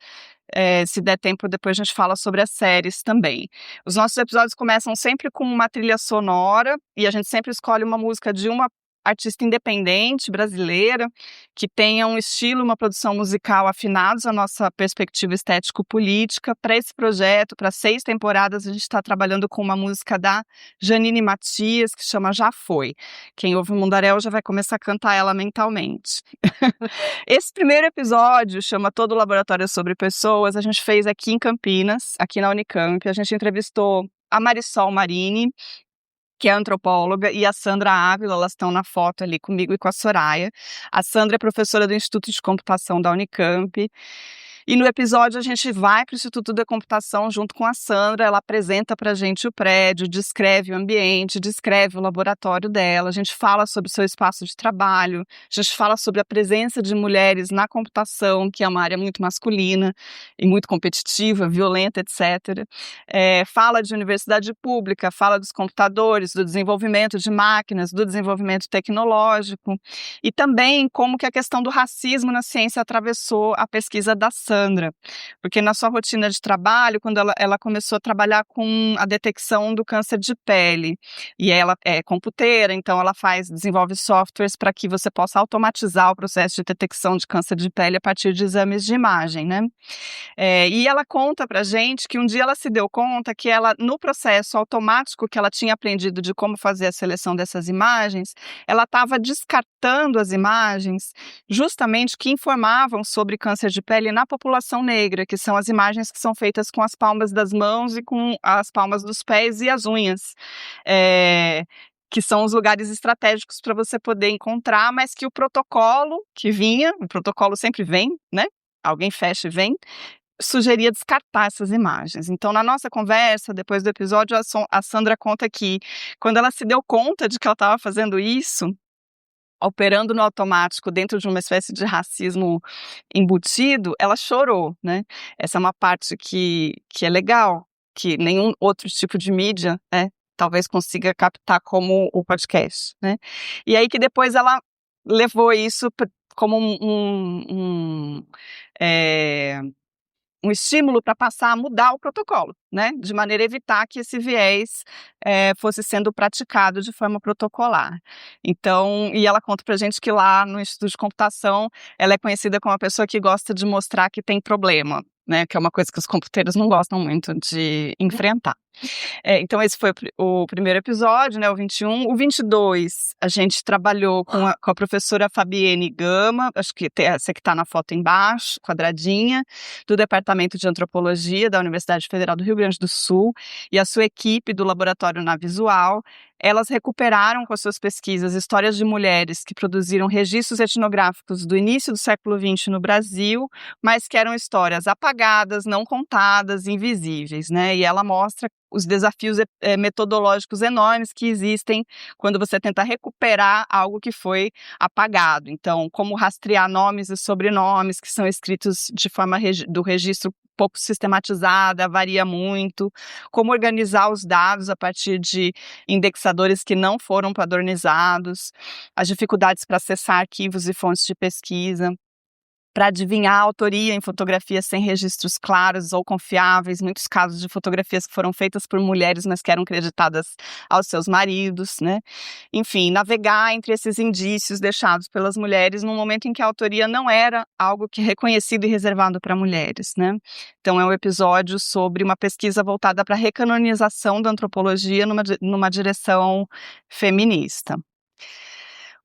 se der tempo, depois a gente fala sobre as séries também. Os nossos episódios começam sempre com uma trilha sonora, e a gente sempre escolhe uma música de uma artista independente brasileira, que tenha um estilo, uma produção musical afinados à nossa perspectiva estético-política. Para esse projeto, para 6 temporadas, a gente está trabalhando com uma música da Janine Matias, que chama Já Foi. Quem ouve o Mundaréu já vai começar a cantar ela mentalmente. Esse primeiro episódio chama Todo Laboratório sobre Pessoas. A gente fez aqui em Campinas, aqui na Unicamp. A gente entrevistou a Marisol Marini, que é antropóloga, e a Sandra Ávila. Elas estão na foto ali comigo e com a Soraya. A Sandra é professora do Instituto de Computação da Unicamp. E no episódio a gente vai para o Instituto da Computação junto com a Sandra. Ela apresenta para a gente o prédio, descreve o ambiente, descreve o laboratório dela. A gente fala sobre o seu espaço de trabalho, a gente fala sobre a presença de mulheres na computação, que é uma área muito masculina e muito competitiva, violenta, etc. Fala de universidade pública, fala dos computadores, do desenvolvimento de máquinas, do desenvolvimento tecnológico, e também como que a questão do racismo na ciência atravessou a pesquisa da Sandra, porque na sua rotina de trabalho, quando ela começou a trabalhar com a detecção do câncer de pele, e ela é computeira, então ela desenvolve softwares para que você possa automatizar o processo de detecção de câncer de pele a partir de exames de imagem, né? E ela conta pra gente que um dia ela se deu conta que ela, no processo automático que ela tinha aprendido de como fazer a seleção dessas imagens, ela estava descartando as imagens justamente que informavam sobre câncer de pele na população negra, que são as imagens que são feitas com as palmas das mãos e com as palmas dos pés e as unhas, que são os lugares estratégicos para você poder encontrar, mas que o protocolo sempre vem, né? Alguém fecha e vem, sugeria descartar essas imagens. Então, na nossa conversa, depois do episódio, a Sandra conta que, quando ela se deu conta de que ela estava fazendo isso, operando no automático dentro de uma espécie de racismo embutido, ela chorou, né? Essa é uma parte que é legal, que nenhum outro tipo de mídia talvez consiga captar como o podcast, né? E aí que depois ela levou isso como um estímulo para passar a mudar o protocolo, né? De maneira a evitar que esse viés fosse sendo praticado de forma protocolar. Então, e ela conta pra gente que lá no Instituto de Computação, ela é conhecida como uma pessoa que gosta de mostrar que tem problema, né? Que é uma coisa que os computeiros não gostam muito de enfrentar. Então esse foi o primeiro episódio, né, o 21. O 22, a gente trabalhou com a professora Fabienne Gama, acho que essa que está na foto embaixo, quadradinha, do Departamento de Antropologia da Universidade Federal do Rio Grande do Sul, e a sua equipe do Laboratório Navisual. Elas recuperaram com as suas pesquisas histórias de mulheres que produziram registros etnográficos do início do século XX no Brasil, mas que eram histórias apagadas, não contadas, invisíveis, né? E ela mostra os desafios metodológicos enormes que existem quando você tenta recuperar algo que foi apagado. Então, como rastrear nomes e sobrenomes que são escritos de forma do registro pouco sistematizada, varia muito, como organizar os dados a partir de indexadores que não foram padronizados, as dificuldades para acessar arquivos e fontes de pesquisa, para adivinhar a autoria em fotografias sem registros claros ou confiáveis, muitos casos de fotografias que foram feitas por mulheres, mas que eram creditadas aos seus maridos, né? Enfim, navegar entre esses indícios deixados pelas mulheres num momento em que a autoria não era algo que é reconhecido e reservado para mulheres, né? Então é um episódio sobre uma pesquisa voltada para a recanonização da antropologia numa direção feminista.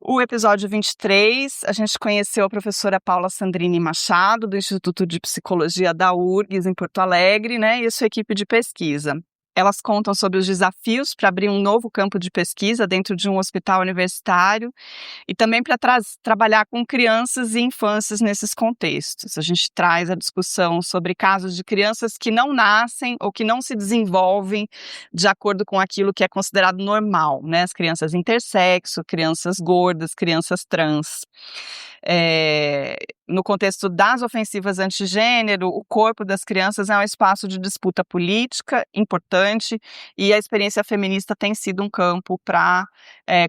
O episódio 23, a gente conheceu a professora Paula Sandrini Machado, do Instituto de Psicologia da URGS, em Porto Alegre, né, e a sua equipe de pesquisa. Elas contam sobre os desafios para abrir um novo campo de pesquisa dentro de um hospital universitário e também para trabalhar com crianças e infâncias nesses contextos. A gente traz a discussão sobre casos de crianças que não nascem ou que não se desenvolvem de acordo com aquilo que é considerado normal, né? As crianças intersexo, crianças gordas, crianças trans. No contexto das ofensivas antigênero, o corpo das crianças é um espaço de disputa política importante e a experiência feminista tem sido um campo para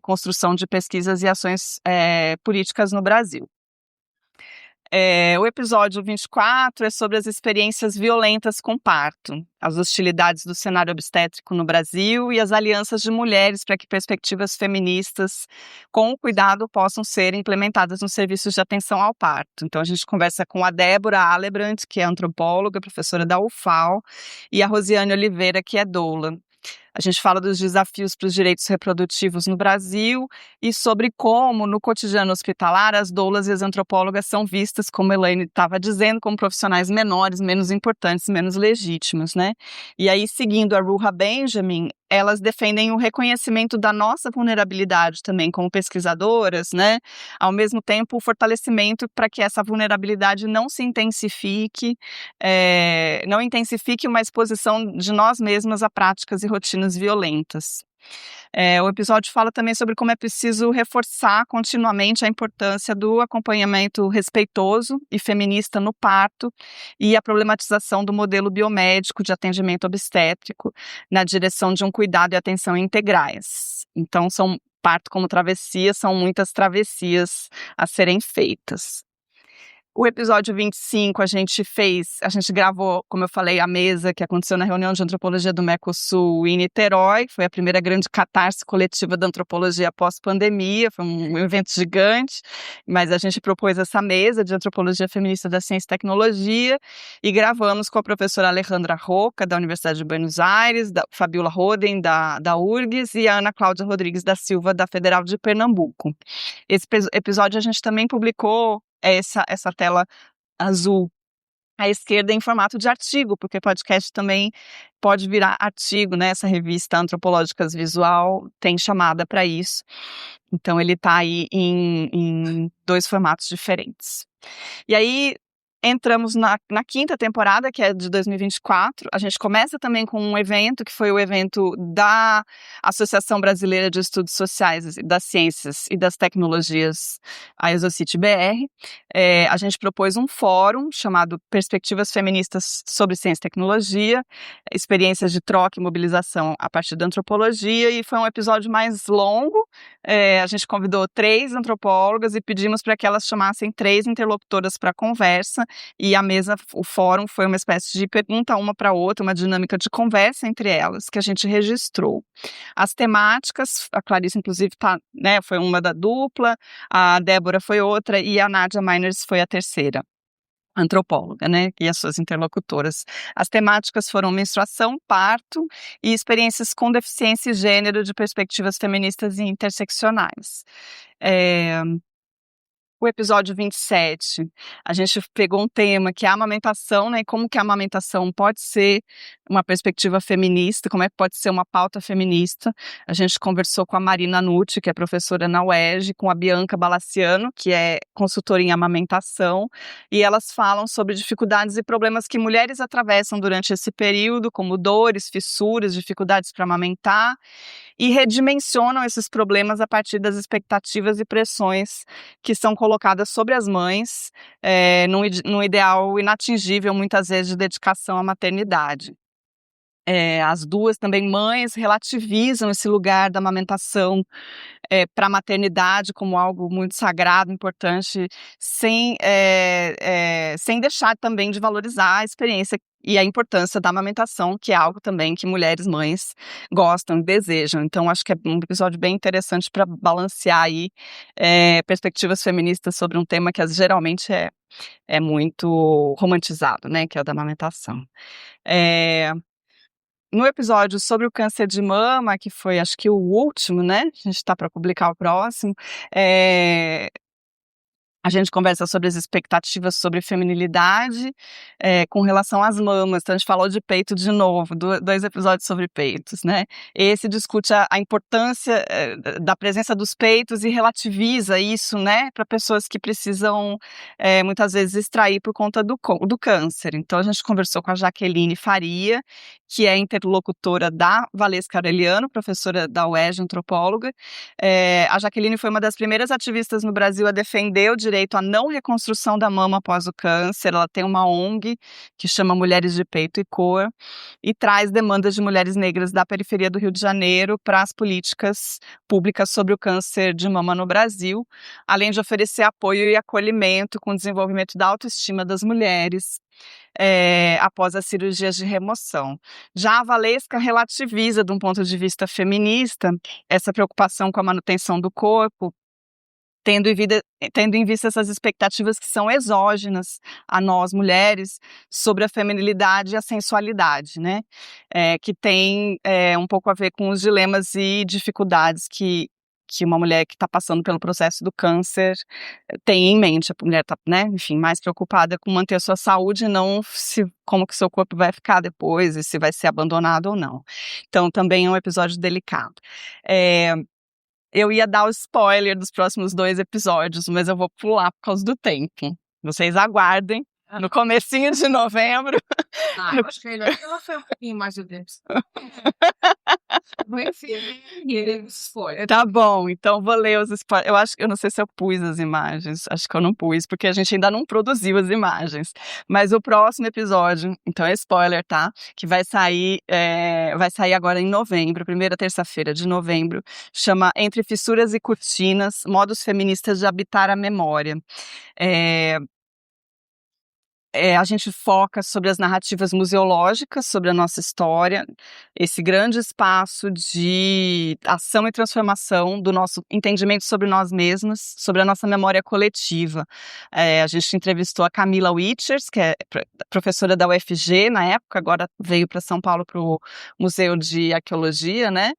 construção de pesquisas e ações políticas no Brasil. O episódio 24 é sobre as experiências violentas com parto, as hostilidades do cenário obstétrico no Brasil e as alianças de mulheres para que perspectivas feministas com o cuidado possam ser implementadas nos serviços de atenção ao parto. Então a gente conversa com a Débora Alebrand, que é antropóloga, professora da UFAL, e a Rosiane Oliveira, que é doula. A gente fala dos desafios para os direitos reprodutivos no Brasil e sobre como, no cotidiano hospitalar, as doulas e as antropólogas são vistas, como a Elaine estava dizendo, como profissionais menores, menos importantes, menos legítimos, né? E aí, seguindo a Ruha Benjamin, elas defendem o reconhecimento da nossa vulnerabilidade também como pesquisadoras, né? Ao mesmo tempo, o fortalecimento para que essa vulnerabilidade não se intensifique, não intensifique uma exposição de nós mesmas a práticas e rotinas violentas. O episódio fala também sobre como é preciso reforçar continuamente a importância do acompanhamento respeitoso e feminista no parto e a problematização do modelo biomédico de atendimento obstétrico na direção de um cuidado e atenção integrais. Então, parto como travessia, são muitas travessias a serem feitas. O episódio 25 a gente gravou, como eu falei, a mesa que aconteceu na reunião de antropologia do Mercosul em Niterói, foi a primeira grande catarse coletiva da antropologia pós-pandemia, foi um evento gigante, mas a gente propôs essa mesa de antropologia feminista da ciência e tecnologia e gravamos com a professora Alejandra Roca, da Universidade de Buenos Aires, da Fabiola Roden, da URGS, e a Ana Cláudia Rodrigues da Silva, da Federal de Pernambuco. Esse episódio a gente também publicou essa tela azul à esquerda em formato de artigo, porque podcast também pode virar artigo, né? Essa revista Antropológicas Visual tem chamada para isso. Então ele está aí em 2 formatos diferentes. E aí, entramos na 5ª temporada, que é de 2024. A gente começa também com um evento, que foi o evento da Associação Brasileira de Estudos Sociais, das Ciências e das Tecnologias, a Exocit BR. A gente propôs um fórum chamado Perspectivas Feministas sobre Ciência e Tecnologia, experiências de troca e mobilização a partir da antropologia, e foi um episódio mais longo. A gente convidou 3 antropólogas e pedimos para que elas chamassem 3 interlocutoras para conversa, e o fórum foi uma espécie de pergunta uma para outra, uma dinâmica de conversa entre elas, que a gente registrou. As temáticas, a Clarice, inclusive, foi uma da dupla, a Débora foi outra, e a Nádia Meiners foi a terceira antropóloga, né, e as suas interlocutoras. As temáticas foram menstruação, parto e experiências com deficiência e gênero de perspectivas feministas e interseccionais. O episódio 27, a gente pegou um tema que é a amamentação, né, e como que a amamentação pode ser uma perspectiva feminista, como é que pode ser uma pauta feminista. A gente conversou com a Marina Nucci, que é professora na UERJ, com a Bianca Balaciano, que é consultora em amamentação, e elas falam sobre dificuldades e problemas que mulheres atravessam durante esse período, como dores, fissuras, dificuldades para amamentar, e redimensionam esses problemas a partir das expectativas e pressões que são colocadas sobre as mães, num ideal inatingível, muitas vezes, de dedicação à maternidade. As duas também mães relativizam esse lugar da amamentação para a maternidade como algo muito sagrado, importante, sem deixar também de valorizar a experiência e a importância da amamentação, que é algo também que mulheres mães gostam e desejam. Então, acho que é um episódio bem interessante para balancear aí perspectivas feministas sobre um tema que geralmente é muito romantizado, né, que é o da amamentação. No episódio sobre o câncer de mama, que foi, acho que o último, né? A gente está para publicar o próximo. A gente conversa sobre as expectativas sobre feminilidade com relação às mamas. Então, a gente falou de peito de novo, 2 episódios sobre peitos, né? Esse discute a importância da presença dos peitos e relativiza isso, né, para pessoas que precisam, muitas vezes, extrair por conta do câncer. Então, a gente conversou com a Jaqueline Faria, que é interlocutora da Valesca Aureliano, professora da UERJ, antropóloga. A Jaqueline foi uma das primeiras ativistas no Brasil a defender o direito à não reconstrução da mama após o câncer. Ela tem uma ONG que chama Mulheres de Peito e Cor e traz demandas de mulheres negras da periferia do Rio de Janeiro para as políticas públicas sobre o câncer de mama no Brasil, além de oferecer apoio e acolhimento com o desenvolvimento da autoestima das mulheres após as cirurgias de remoção. Já a Valesca relativiza, de um ponto de vista feminista, essa preocupação com a manutenção do corpo, tendo em vista essas expectativas que são exógenas a nós, mulheres, sobre a feminilidade e a sensualidade, né? Que tem um pouco a ver com os dilemas e dificuldades que uma mulher que está passando pelo processo do câncer tem em mente. A mulher está, né, enfim, mais preocupada com manter a sua saúde e não como que seu corpo vai ficar depois e se vai ser abandonado ou não. Então, também é um episódio delicado. Eu ia dar o spoiler dos próximos 2 episódios, mas eu vou pular por causa do tempo. Vocês aguardem. No comecinho de novembro. Eu acho que ela foi um pouquinho mais de tempo. Tá bom, então vou ler os spoilers. Eu não sei se eu pus as imagens, acho que eu não pus, porque a gente ainda não produziu as imagens. Mas o próximo episódio, então é spoiler, tá? Que vai sair agora em novembro, primeira terça-feira de novembro, chama Entre Fissuras e Cortinas, Modos Feministas de Habitar a Memória. A gente foca sobre as narrativas museológicas, sobre a nossa história, esse grande espaço de ação e transformação do nosso entendimento sobre nós mesmas, sobre a nossa memória coletiva. A gente entrevistou a Camila Wichers, que é professora da UFG na época, agora veio para São Paulo para o Museu de Arqueologia, né?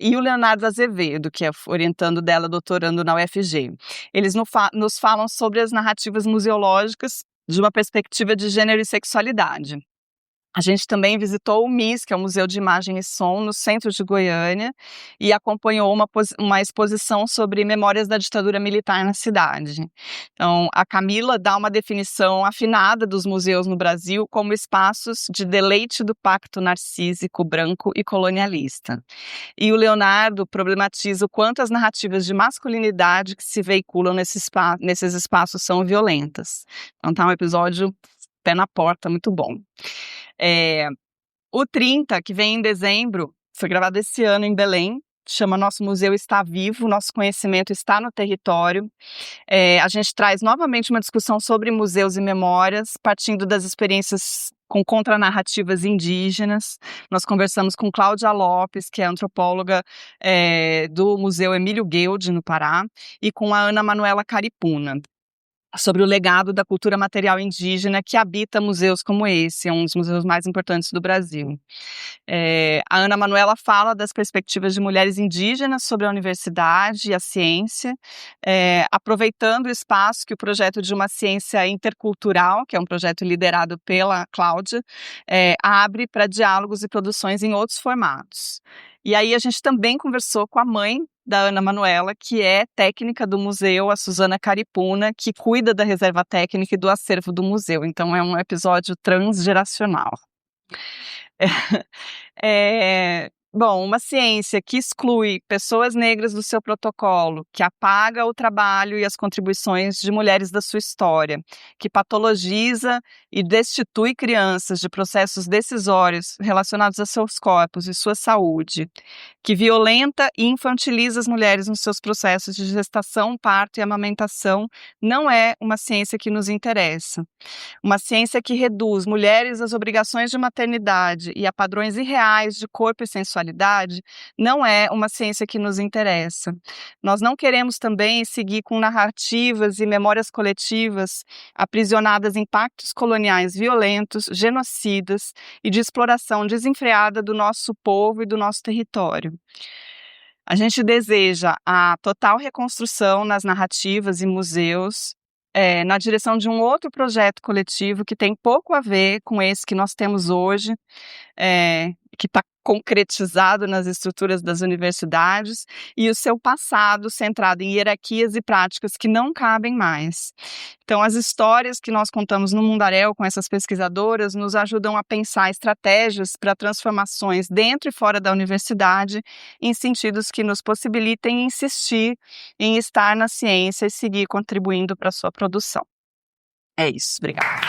E o Leonardo Azevedo, que é orientando dela, doutorando na UFG. Eles nos falam sobre as narrativas museológicas de uma perspectiva de gênero e sexualidade. A gente também visitou o MIS, que é o Museu de Imagem e Som, no centro de Goiânia, e acompanhou uma exposição sobre memórias da ditadura militar na cidade. Então, a Camila dá uma definição afinada dos museus no Brasil como espaços de deleite do pacto narcísico, branco e colonialista. E o Leonardo problematiza o quanto as narrativas de masculinidade que se veiculam nesses espaços são violentas. Então, tá um episódio pé na porta, muito bom. O 30, que vem em dezembro, foi gravado esse ano em Belém, chama Nosso Museu Está Vivo, Nosso Conhecimento Está no Território. A gente traz novamente uma discussão sobre museus e memórias, partindo das experiências com contranarrativas indígenas. Nós conversamos com Cláudia Lopes, que é antropóloga do Museu Emílio Guild, no Pará, e com a Ana Manuela Caripuna, sobre o legado da cultura material indígena que habita museus como esse, é um dos museus mais importantes do Brasil. A Ana Manuela fala das perspectivas de mulheres indígenas sobre a universidade e a ciência, aproveitando o espaço que o projeto de uma ciência intercultural, que é um projeto liderado pela Cláudia, abre para diálogos e produções em outros formatos. E aí a gente também conversou com a mãe da Ana Manuela, que é técnica do museu, a Suzana Caripuna, que cuida da reserva técnica e do acervo do museu. Então é um episódio transgeracional. Bom, uma ciência que exclui pessoas negras do seu protocolo, que apaga o trabalho e as contribuições de mulheres da sua história, que patologiza e destitui crianças de processos decisórios relacionados a seus corpos e sua saúde, que violenta e infantiliza as mulheres nos seus processos de gestação, parto e amamentação, não é uma ciência que nos interessa. Uma ciência que reduz mulheres às obrigações de maternidade e a padrões irreais de corpo e sensualidade não é uma ciência que nos interessa. Nós não queremos também seguir com narrativas e memórias coletivas aprisionadas em pactos coloniais violentos, genocidas e de exploração desenfreada do nosso povo e do nosso território. A gente deseja a total reconstrução nas narrativas e museus, na direção de um outro projeto coletivo que tem pouco a ver com esse que nós temos hoje, que está concretizado nas estruturas das universidades, e o seu passado centrado em hierarquias e práticas que não cabem mais. Então, as histórias que nós contamos no Mundaréu com essas pesquisadoras nos ajudam a pensar estratégias para transformações dentro e fora da universidade, em sentidos que nos possibilitem insistir em estar na ciência e seguir contribuindo para a sua produção. É isso, obrigada.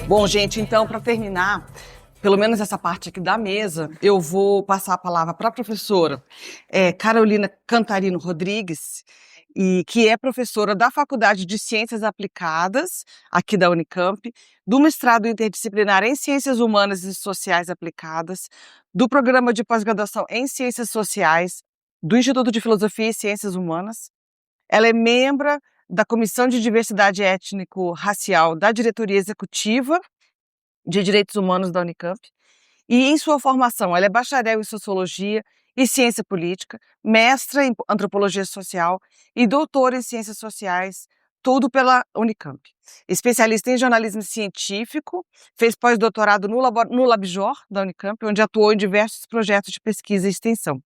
Bom, gente, então, para terminar, pelo menos essa parte aqui da mesa, eu vou passar a palavra para a professora Carolina Cantarino Rodrigues, que é professora da Faculdade de Ciências Aplicadas, aqui da Unicamp, do mestrado interdisciplinar em Ciências Humanas e Sociais Aplicadas, do programa de pós-graduação em Ciências Sociais, do Instituto de Filosofia e Ciências Humanas. Ela é membro da Comissão de Diversidade Étnico-Racial da Diretoria Executiva de Direitos Humanos da Unicamp. E em sua formação, ela é bacharel em Sociologia e Ciência Política, mestra em Antropologia Social e doutora em Ciências Sociais, tudo pela Unicamp. Especialista em jornalismo científico, fez pós-doutorado no LabJOR da Unicamp, onde atuou em diversos projetos de pesquisa e extensão.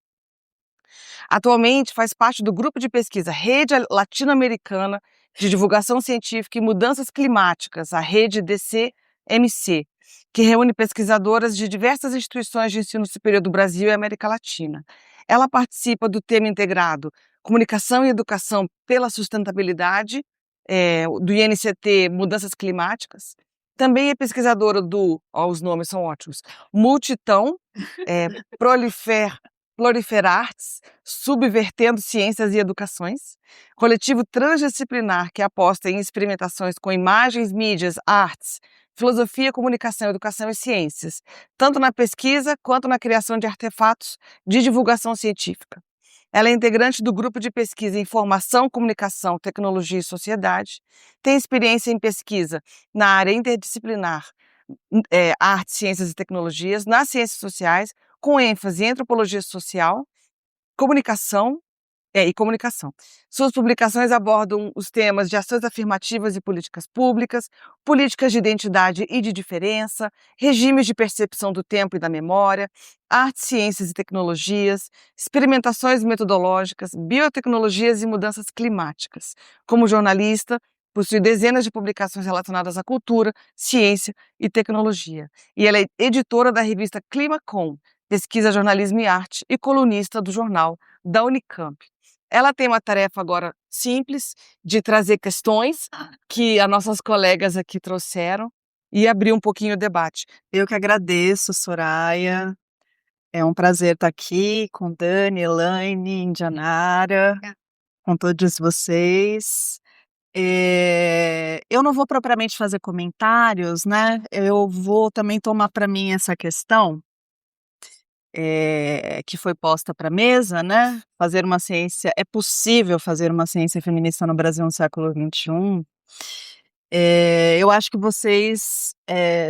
Atualmente faz parte do grupo de pesquisa Rede Latino-Americana de Divulgação Científica e Mudanças Climáticas, a Rede DCMC, que reúne pesquisadoras de diversas instituições de ensino superior do Brasil e América Latina. Ela participa do tema integrado Comunicação e Educação pela Sustentabilidade, do INCT Mudanças Climáticas. Também é pesquisadora os nomes são ótimos, Multitão, Proliferartes, Subvertendo Ciências e Educações, coletivo transdisciplinar que aposta em experimentações com imagens, mídias, artes, filosofia, comunicação, educação e ciências, tanto na pesquisa quanto na criação de artefatos de divulgação científica. Ela é integrante do grupo de pesquisa em Informação, Comunicação, Tecnologia e Sociedade, tem experiência em pesquisa na área interdisciplinar, artes, ciências e tecnologias, nas ciências sociais, com ênfase em antropologia social, comunicação e comunicação. Suas publicações abordam os temas de ações afirmativas e políticas públicas, políticas de identidade e de diferença, regimes de percepção do tempo e da memória, artes, ciências e tecnologias, experimentações metodológicas, biotecnologias e mudanças climáticas. Como jornalista, possui dezenas de publicações relacionadas à cultura, ciência e tecnologia. E ela é editora da revista Climacom, Pesquisa, Jornalismo e Arte, e colunista do jornal da Unicamp. Ela tem uma tarefa agora simples de trazer questões que as nossas colegas aqui trouxeram e abrir um pouquinho o debate. Eu que agradeço, Soraya. É um prazer estar aqui com Dani, Elaine, Indianara, com todos vocês. Eu não vou propriamente fazer comentários, né? Eu vou também tomar para mim essa questão que foi posta para a mesa, né? É possível fazer uma ciência feminista no Brasil no século XXI? Eu acho que vocês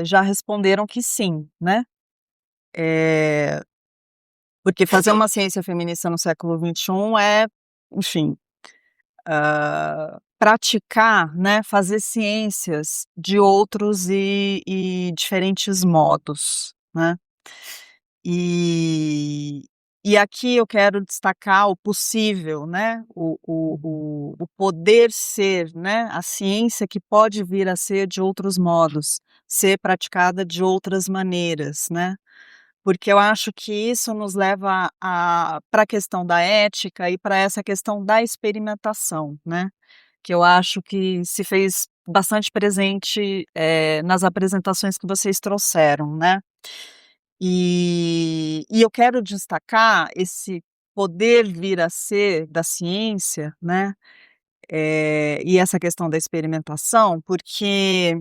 já responderam que sim, né? Porque fazer uma ciência feminista no século XXI é, enfim, praticar, né? Fazer ciências de outros e diferentes modos, né? E aqui eu quero destacar o possível, né? O poder ser, né? A ciência que pode vir a ser de outros modos, ser praticada de outras maneiras, né? Porque eu acho que isso nos leva para a questão da ética e para essa questão da experimentação, né? Que eu acho que se fez bastante presente nas apresentações que vocês trouxeram, né? E eu quero destacar esse poder vir a ser da ciência, né, e essa questão da experimentação, porque,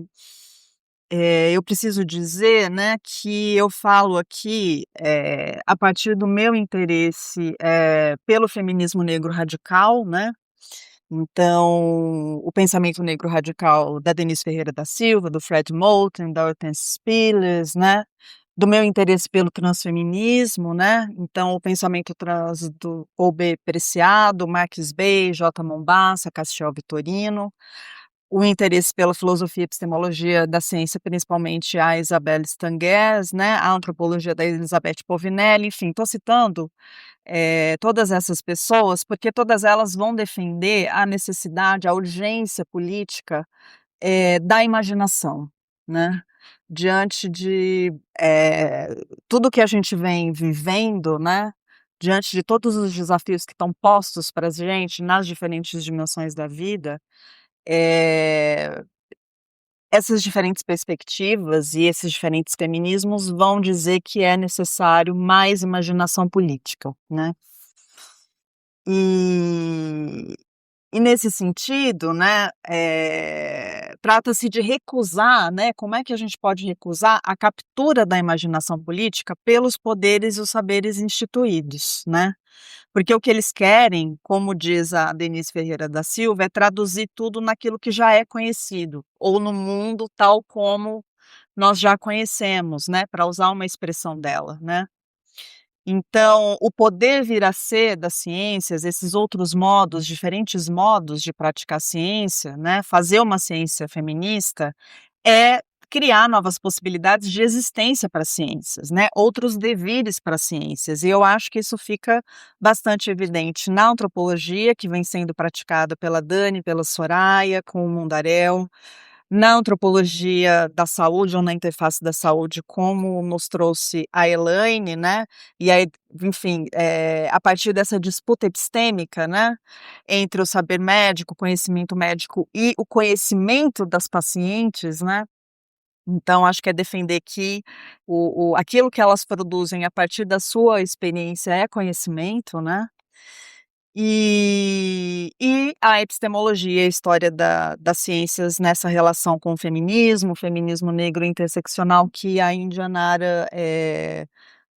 eu preciso dizer, né, que eu falo aqui, a partir do meu interesse, pelo feminismo negro radical, né, então, o pensamento negro radical da Denise Ferreira da Silva, do Fred Moulton, da Hortense Spillers, né, do meu interesse pelo transfeminismo, né, então o pensamento trans do Oube Preciado, Marques Bey, J. Mombassa, Castiel Vitorino, o interesse pela filosofia e epistemologia da ciência, principalmente a Isabelle Stanguers, né, a antropologia da Elizabeth Povinelli, enfim, estou citando todas essas pessoas, porque todas elas vão defender a necessidade, a urgência política da imaginação, né? Diante de tudo que a gente vem vivendo, né? Diante de todos os desafios que estão postos para a gente nas diferentes dimensões da vida, essas diferentes perspectivas e esses diferentes feminismos vão dizer que é necessário mais imaginação política, né? E nesse sentido, né, trata-se de recusar, né, como é que a gente pode recusar a captura da imaginação política pelos poderes e os saberes instituídos, né? Porque o que eles querem, como diz a Denise Ferreira da Silva, é traduzir tudo naquilo que já é conhecido, ou no mundo tal como nós já conhecemos, né, para usar uma expressão dela, né? Então, o poder vir a ser das ciências, esses outros modos, diferentes modos de praticar ciência, né, fazer uma ciência feminista, é criar novas possibilidades de existência para as ciências, né, outros devires para as ciências, e eu acho que isso fica bastante evidente na antropologia, que vem sendo praticada pela Dani, pela Soraya, com o Mundaréu, na antropologia da saúde ou na interface da saúde, como nos trouxe a Elaine, né, e aí, enfim, a partir dessa disputa epistêmica, né, entre o saber médico, o conhecimento médico e o conhecimento das pacientes, né, então acho que é defender que aquilo que elas produzem a partir da sua experiência é conhecimento, né, e a epistemologia, a história das ciências nessa relação com o feminismo negro interseccional que a Indianara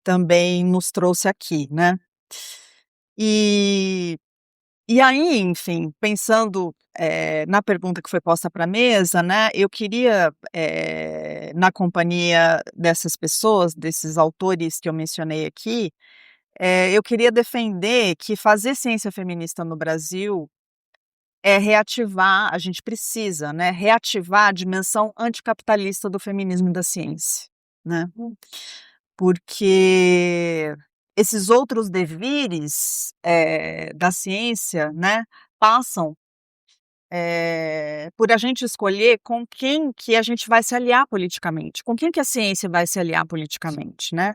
também nos trouxe aqui, né. E e aí, enfim, pensando, na pergunta que foi posta para a mesa, né, eu queria, na companhia dessas pessoas, desses autores que eu mencionei aqui, eu queria defender que fazer ciência feminista no Brasil é reativar, a gente precisa, né, reativar a dimensão anticapitalista do feminismo e da ciência, né. Porque esses outros devires, da ciência, né, passam, por a gente escolher com quem que a gente vai se aliar politicamente, com quem que a ciência vai se aliar politicamente, né.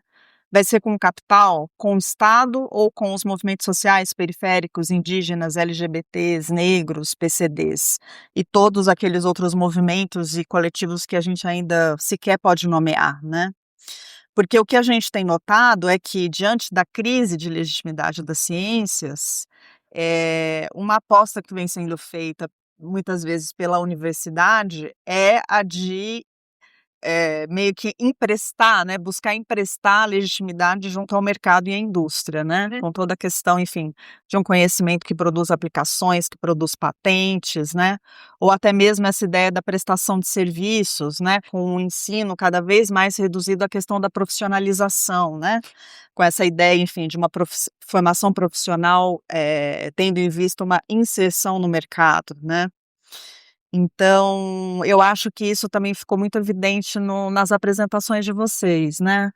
Vai ser com o capital, com o Estado ou com os movimentos sociais periféricos, indígenas, LGBTs, negros, PCDs e todos aqueles outros movimentos e coletivos que a gente ainda sequer pode nomear, né. Porque o que a gente tem notado é que, diante da crise de legitimidade das ciências, uma aposta que vem sendo feita muitas vezes pela universidade é a de meio que emprestar, né, buscar emprestar a legitimidade junto ao mercado e à indústria, né, com toda a questão, enfim, de um conhecimento que produz aplicações, que produz patentes, né, ou até mesmo essa ideia da prestação de serviços, né, com o ensino cada vez mais reduzido à questão da profissionalização, né, com essa ideia, enfim, de uma formação profissional, tendo em vista uma inserção no mercado, né. Então, eu acho que isso também ficou muito evidente nas apresentações de vocês, né.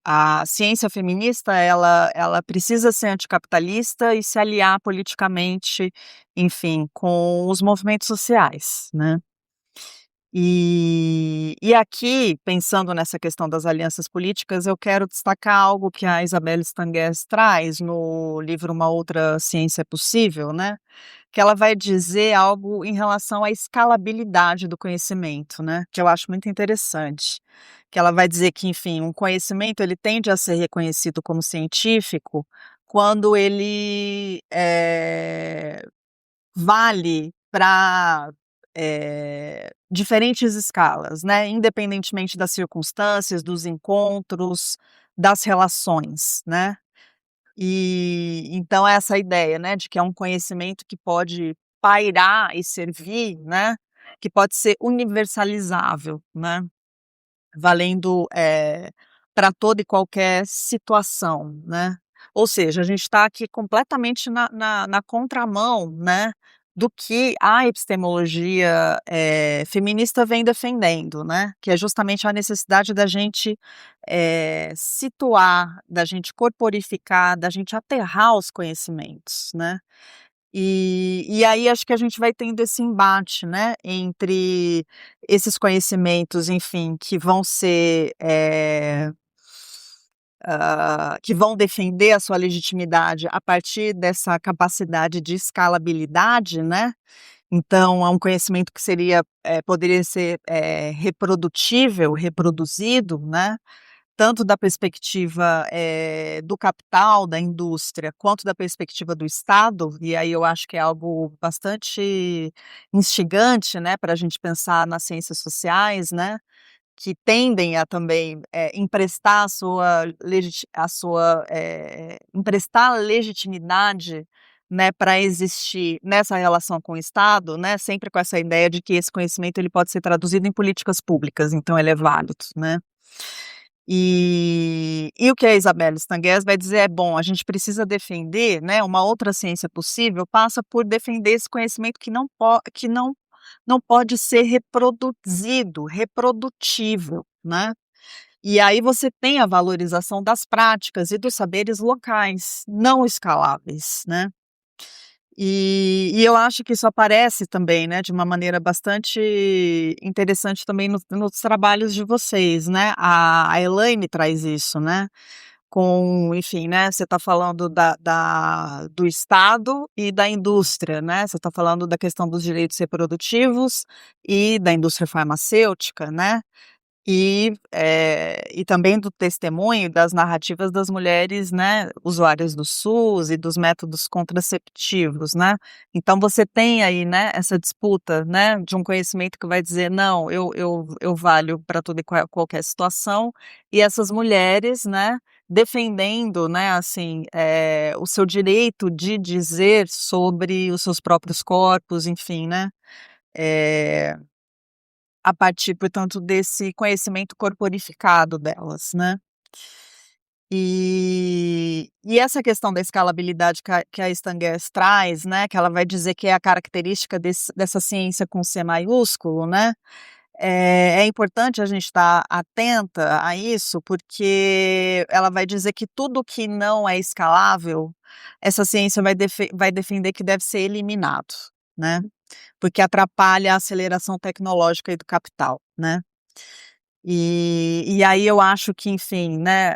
A ciência feminista, ela precisa ser anticapitalista e se aliar politicamente, enfim, com os movimentos sociais, né. E aqui, pensando nessa questão das alianças políticas, eu quero destacar algo que a Isabelle Stanguès traz no livro Uma Outra Ciência é Possível, né, que ela vai dizer algo em relação à escalabilidade do conhecimento, né, que eu acho muito interessante. Que ela vai dizer que, enfim, um conhecimento ele tende a ser reconhecido como científico quando ele, vale para diferentes escalas, né, independentemente das circunstâncias, dos encontros, das relações, né. E então essa ideia, né, de que é um conhecimento que pode pairar e servir, né, que pode ser universalizável, né, valendo, pra toda e qualquer situação, né. Ou seja, a gente está aqui completamente na contramão, né, do que a epistemologia, feminista vem defendendo, né, que é justamente a necessidade da gente, situar, da gente corporificar, da gente aterrar os conhecimentos, né. E aí acho que a gente vai tendo esse embate, né, entre esses conhecimentos, enfim, que vão ser, que vão defender a sua legitimidade a partir dessa capacidade de escalabilidade, né. Então é um conhecimento que seria, poderia ser, reprodutível, reproduzido, né. Tanto da perspectiva, do capital, da indústria, quanto da perspectiva do Estado, e aí eu acho que é algo bastante instigante, né, para a gente pensar nas ciências sociais, né, que tendem a também, emprestar emprestar legitimidade, né, para existir nessa relação com o Estado, né, sempre com essa ideia de que esse conhecimento ele pode ser traduzido em políticas públicas, então ele é válido, né. E o que a Isabelle Stanguès vai dizer é: "Bom, a gente precisa defender, né, uma outra ciência possível passa por defender esse conhecimento que não pode ser reproduzido, reprodutível", né. E aí você tem a valorização das práticas e dos saberes locais, não escaláveis, né. E eu acho que isso aparece também, né, de uma maneira bastante interessante também nos trabalhos de vocês, né. A Elaine traz isso, né, com enfim, né, você está falando do Estado e da indústria, né, você está falando da questão dos direitos reprodutivos e da indústria farmacêutica, né. E também do testemunho das narrativas das mulheres, né, usuárias do SUS e dos métodos contraceptivos, né. Então você tem aí, né, essa disputa, né, de um conhecimento que vai dizer: "Não, eu valho para toda e qualquer situação", e essas mulheres, né, defendendo, né, assim, o seu direito de dizer sobre os seus próprios corpos, enfim, né. Eh a partir, portanto, desse conhecimento corporificado delas, né. E essa questão da escalabilidade que a Stan Getz traz, né, que ela vai dizer que é a característica dessa ciência com C maiúsculo, né, é importante a gente estar atenta a isso, porque ela vai dizer que tudo que não é escalável, essa ciência vai defender que deve ser eliminado, né, porque atrapalha a aceleração tecnológica e do capital, né. E aí eu acho que, enfim, né,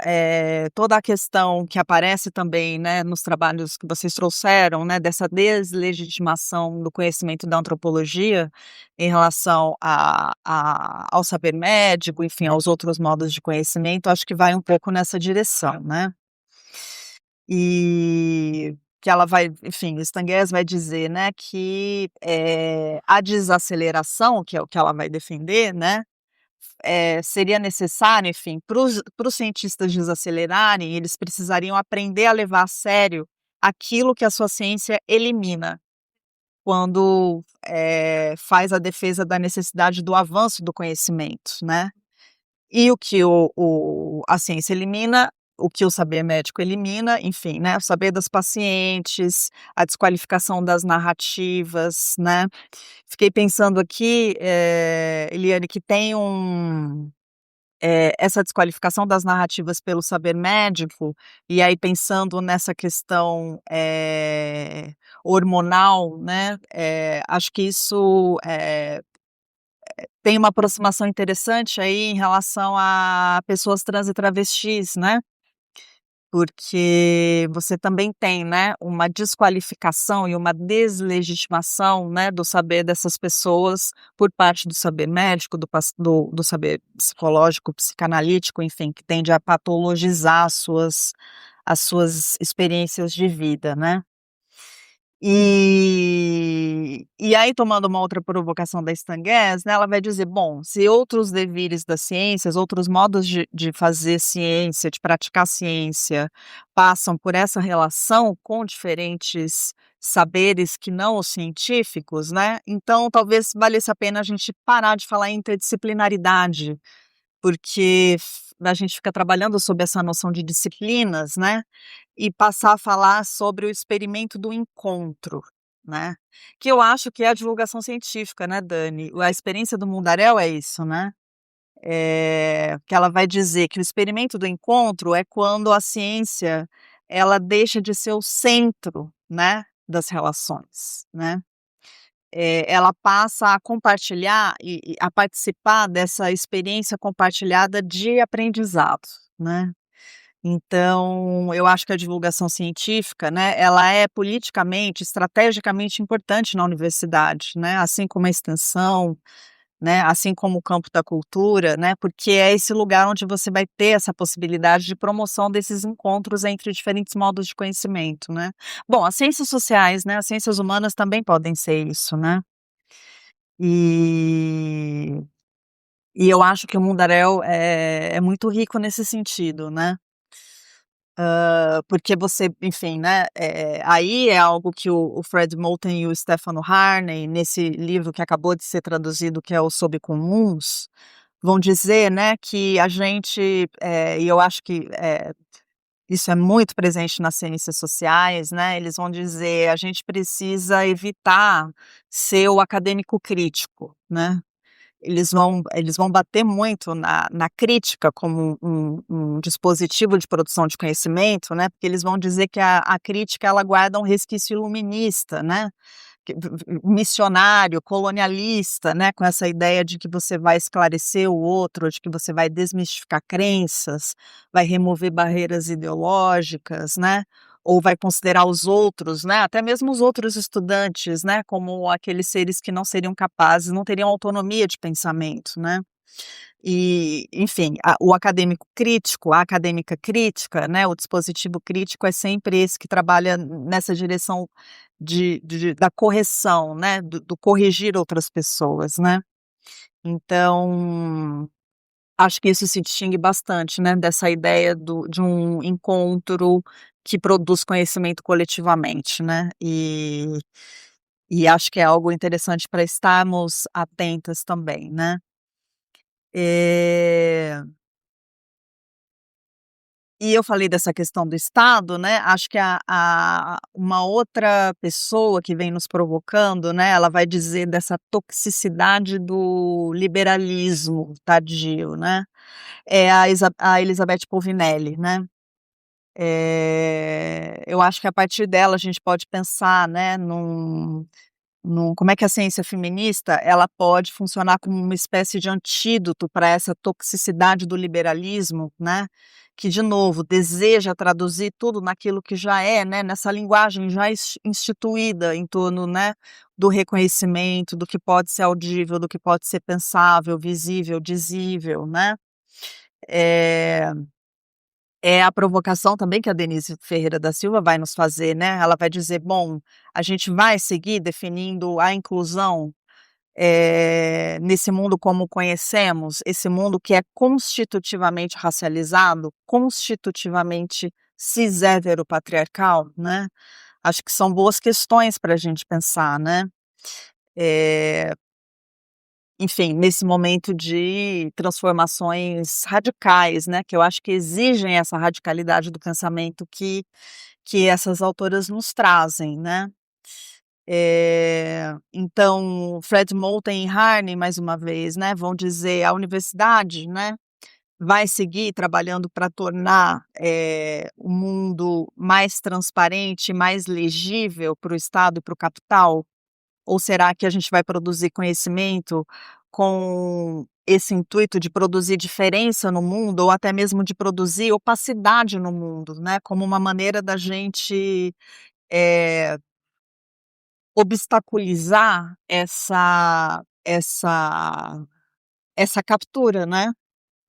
toda a questão que aparece também, né, nos trabalhos que vocês trouxeram, né, dessa deslegitimação do conhecimento da antropologia em relação ao saber médico, enfim, aos outros modos de conhecimento, acho que vai um pouco nessa direção, né. E que ela vai, enfim, o Stan Getz vai dizer, né, que, a desaceleração, que é o que ela vai defender, né, seria necessário, enfim, para os cientistas desacelerarem, eles precisariam aprender a levar a sério aquilo que a sua ciência elimina, quando, faz a defesa da necessidade do avanço do conhecimento, né. E o que a ciência elimina, o que o saber médico elimina, enfim, né, o saber das pacientes, a desqualificação das narrativas, né. Fiquei pensando aqui, Eliane, que tem essa desqualificação das narrativas pelo saber médico, e aí pensando nessa questão, hormonal, né, acho que isso, tem uma aproximação interessante aí em relação a pessoas trans e travestis, né, porque você também tem, né, uma desqualificação e uma deslegitimação, né, do saber dessas pessoas por parte do saber médico, do saber psicológico, psicanalítico, enfim, que tende a patologizar as suas experiências de vida, né. E aí, tomando uma outra provocação da Stan Getz, né, ela vai dizer: "Bom, se outros devires das ciências, outros modos de fazer ciência, de praticar ciência, passam por essa relação com diferentes saberes que não os científicos, né, então talvez valesse a pena a gente parar de falar em interdisciplinaridade, porque a gente fica trabalhando sob essa noção de disciplinas, né, e passar a falar sobre o experimento do encontro, né, que eu acho que é a divulgação científica, né, Dani, a experiência do Mundaréu é isso, né, que ela vai dizer que o experimento do encontro é quando a ciência, ela deixa de ser o centro, né, das relações, né. Ela passa a compartilhar e a participar dessa experiência compartilhada de aprendizado, né. Então, eu acho que a divulgação científica, né, ela é politicamente, estrategicamente importante na universidade, né, assim como a extensão, né, assim como o campo da cultura, né, porque é esse lugar onde você vai ter essa possibilidade de promoção desses encontros entre diferentes modos de conhecimento, né. Bom, as ciências sociais, né, as ciências humanas também podem ser isso, né. E e eu acho que o Mundaréu é muito rico nesse sentido, né. Porque você, enfim, né, aí é algo que o Fred Moten e o Stefano Harney, nesse livro que acabou de ser traduzido, que é o Sob Comuns, vão dizer, né, que a gente, e eu acho que, isso é muito presente nas ciências sociais, né, eles vão dizer: "A gente precisa evitar ser o acadêmico crítico", né. Eles vão bater muito na crítica como um dispositivo de produção de conhecimento, né, porque eles vão dizer que a crítica ela guarda um resquício iluminista, né, missionário, colonialista, né, com essa ideia de que você vai esclarecer o outro, de que você vai desmistificar crenças, vai remover barreiras ideológicas, né, ou vai considerar os outros, né, até mesmo os outros estudantes, né, como aqueles seres que não seriam capazes, não teriam autonomia de pensamento, né. E, enfim, o acadêmico crítico, a acadêmica crítica, né, o dispositivo crítico é sempre esse que trabalha nessa direção da correção, né, do corrigir outras pessoas, né. Então, acho que isso se distingue bastante, né, dessa ideia de um encontro que produz conhecimento coletivamente, né, e acho que é algo interessante para estarmos atentas também, né. Eh, e eu falei dessa questão do Estado, né, acho que uma outra pessoa que vem nos provocando, né, ela vai dizer dessa toxicidade do liberalismo tardio, né, é a Elizabeth Povinelli, né. Eu acho que a partir dela a gente pode pensar, né, como é que a ciência feminista ela pode funcionar como uma espécie de antídoto para essa toxicidade do liberalismo, né, que de novo deseja traduzir tudo naquilo que já é, né, nessa linguagem já instituída em torno, né, do reconhecimento, do que pode ser audível, do que pode ser pensável, visível, dizível, né. Eh É a provocação também que a Denise Ferreira da Silva vai nos fazer, né, ela vai dizer: "Bom, a gente vai seguir definindo a inclusão, nesse mundo como o conhecemos, esse mundo que é constitutivamente racializado, constitutivamente cis-hétero-patriarcal", né. Acho que são boas questões para a gente pensar, né. Eh Enfim, nesse momento de transformações radicais, né, que eu acho que exigem essa radicalidade do pensamento que essas autoras nos trazem, né. Então, Fred Moten e Harney, mais uma vez, né, vão dizer: "A universidade, né, vai seguir trabalhando para tornar, o mundo mais transparente, mais legível para o Estado e para o capital?" Ou será que a gente vai produzir conhecimento com esse intuito de produzir diferença no mundo ou até mesmo de produzir opacidade no mundo, né, como uma maneira da gente, eh, obstaculizar essa captura, né,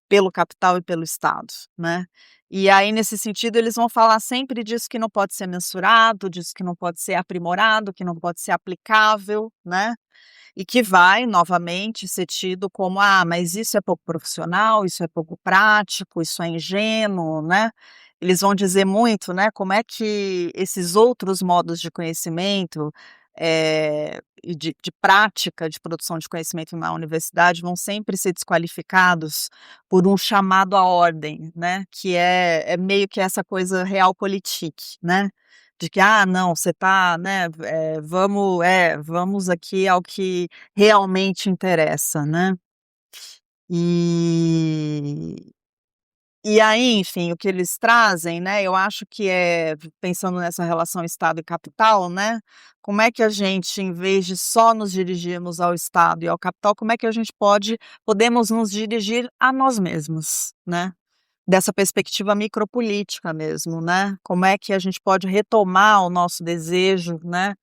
pelo capital e pelo Estado, né. E aí, nesse sentido, eles vão falar sempre disso que não pode ser mensurado, disso que não pode ser aprimorado, que não pode ser aplicável, né. E que vai, novamente, ser tido como: "Ah, mas isso é pouco profissional, isso é pouco prático, isso é ingênuo", né. Eles vão dizer muito, né, como é que esses outros modos de conhecimento, e de prática de produção de conhecimento na universidade vão sempre ser desqualificados por um chamado à ordem, né, que é meio que essa coisa realpolitik, né. De que: "Ah, não, você tá, né, vamos aqui ao que realmente interessa", né. E e aí, enfim, o que eles trazem, né, eu acho que pensando nessa relação Estado e capital, né, como é que a gente, em vez de só nos dirigirmos ao Estado e ao capital, como é que a gente podemos nos dirigir a nós mesmos, né. Dessa perspectiva micropolítica mesmo, né, como é que a gente pode retomar o nosso desejo, né,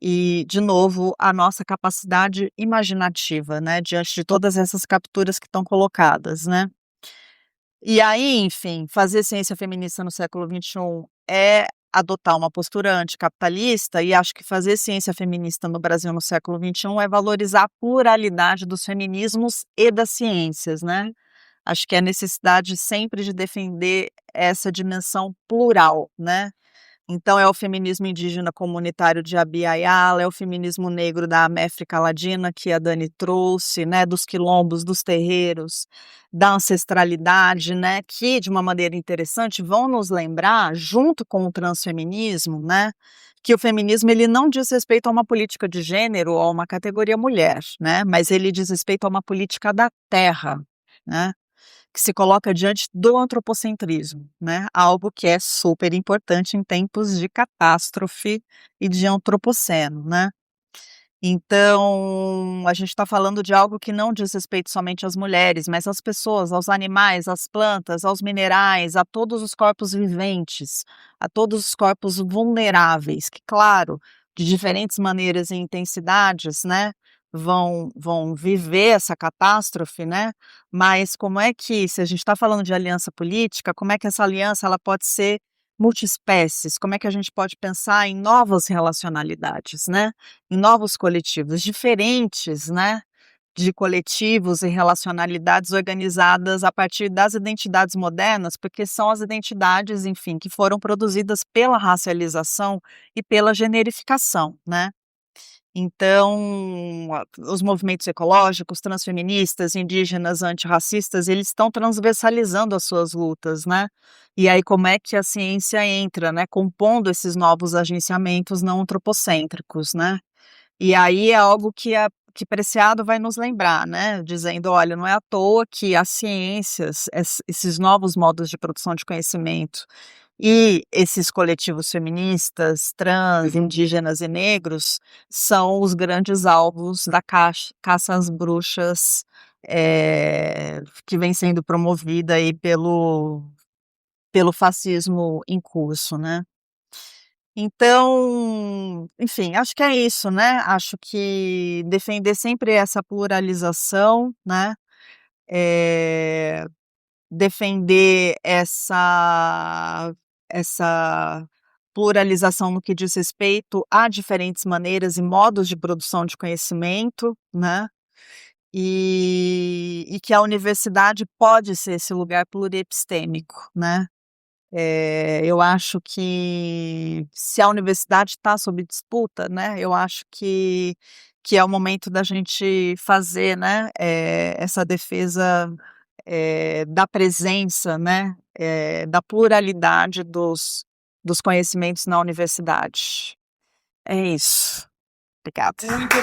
e de novo a nossa capacidade imaginativa, né, diante de todas essas capturas que estão colocadas, né. E aí, enfim, fazer ciência feminista no século XXI é adotar uma postura anticapitalista e acho que fazer ciência feminista no Brasil no século XXI é valorizar a pluralidade dos feminismos e das ciências, né. Acho que é a necessidade sempre de defender essa dimensão plural, né. Então é o feminismo indígena comunitário de Abya Yala, é o feminismo negro da América Latina que a Dani trouxe, né, dos quilombos, dos terreiros, da ancestralidade, né, que de uma maneira interessante vão nos lembrar, junto com o transfeminismo, né, que o feminismo ele não diz respeito a uma política de gênero ou a uma categoria mulher, né, mas ele diz respeito a uma política da terra, né. Que se coloca diante do antropocentrismo, né, algo que é super importante em tempos de catástrofe e de antropoceno, né. Então, a gente está falando de algo que não diz respeito somente às mulheres, mas às pessoas, aos animais, às plantas, aos minerais, a todos os corpos viventes, a todos os corpos vulneráveis, que claro, de diferentes maneiras e intensidades, né, vão viver essa catástrofe, né? Mas como é que, se a gente está falando de aliança política, como é que essa aliança ela pode ser multiespécies? Como é que a gente pode pensar em novas relacionalidades, né? Em novos coletivos diferentes, né? De coletivos e relacionalidades organizadas a partir das identidades modernas, porque são as identidades, enfim, que foram produzidas pela racialização e pela generificação, né? Então, os movimentos ecológicos, transfeministas, indígenas, antirracistas, eles estão transversalizando as suas lutas, né? E aí como é que a ciência entra, né? Compondo esses novos agenciamentos não antropocêntricos, né? E aí é algo que Preciado vai nos lembrar, né? Dizendo, olha, não é à toa que as ciências, esses novos modos de produção de conhecimento e esses coletivos feministas, trans, indígenas e negros são os grandes alvos da caça às bruxas que vem sendo promovida aí pelo fascismo em curso, né? Então, enfim, acho que é isso, né? Acho que defender sempre essa pluralização, né? Defender essa pluralização no que diz respeito a diferentes maneiras e modos de produção de conhecimento, né? E que a universidade pode ser esse lugar pluriepistêmico, né? Eu acho que se a universidade está sob disputa, né, eu acho que é o momento da gente fazer, né, essa defesa da presença, né, da pluralidade dos conhecimentos na universidade. É isso. Obrigada. Muito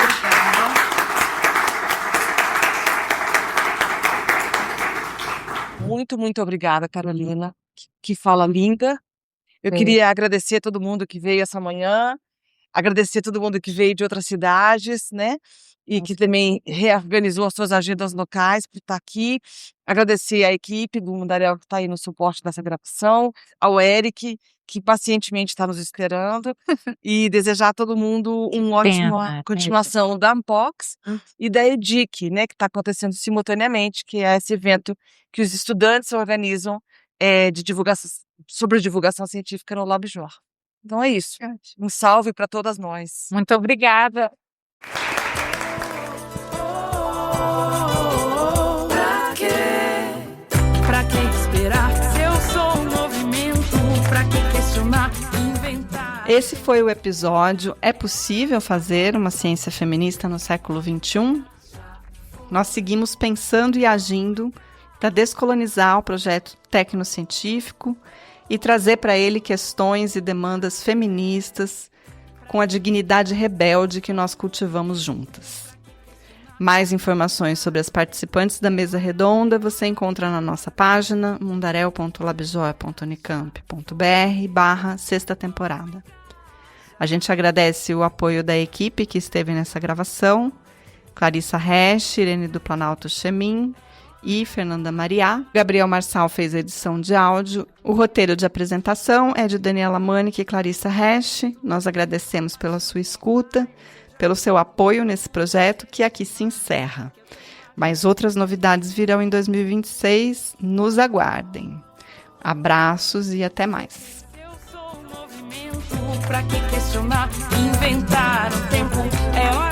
obrigada. Muito obrigada, Carolina. Que fala linda. Eu queria agradecer a todo mundo que veio essa manhã, agradecer a todo mundo que veio de outras cidades, né? E que também reorganizou as suas agendas locais para estar aqui. Agradecer à equipe do Mundaréu que está aí no suporte dessa gravação, ao Eric, que pacientemente está nos esperando, e desejar a todo mundo uma ótima continuação da Unbox e da EDIC, né? Que está acontecendo simultaneamente, que é esse evento que os estudantes organizam de divulgação, sobre divulgação científica no LabJOR. Então é isso. Um salve para todas nós. Muito obrigada. Pra que esperar? Se eu sou um movimento, pra que questionar, inventar? Esse foi o episódio É Possível Fazer uma Ciência Feminista no Século XXI? Nós seguimos pensando e agindo para descolonizar o projeto tecnocientífico e trazer para ele questões e demandas feministas com a dignidade rebelde que nós cultivamos juntas. Mais informações sobre as participantes da mesa redonda você encontra na nossa página mundarel.labjoia.unicamp.br/sexta temporada. A gente agradece o apoio da equipe que esteve nessa gravação, Clarissa Resch, Irene do Planalto Chemin e Fernanda Mariá. Gabriel Marçal fez a edição de áudio. O roteiro de apresentação é de Daniela Manick e Clarissa Resch. Nós agradecemos pela sua escuta, pelo seu apoio nesse projeto que aqui se encerra. Mas outras novidades virão em 2026. Nos aguardem. Abraços e até mais. Eu sou um movimento, pra que questionar, inventar o tempo é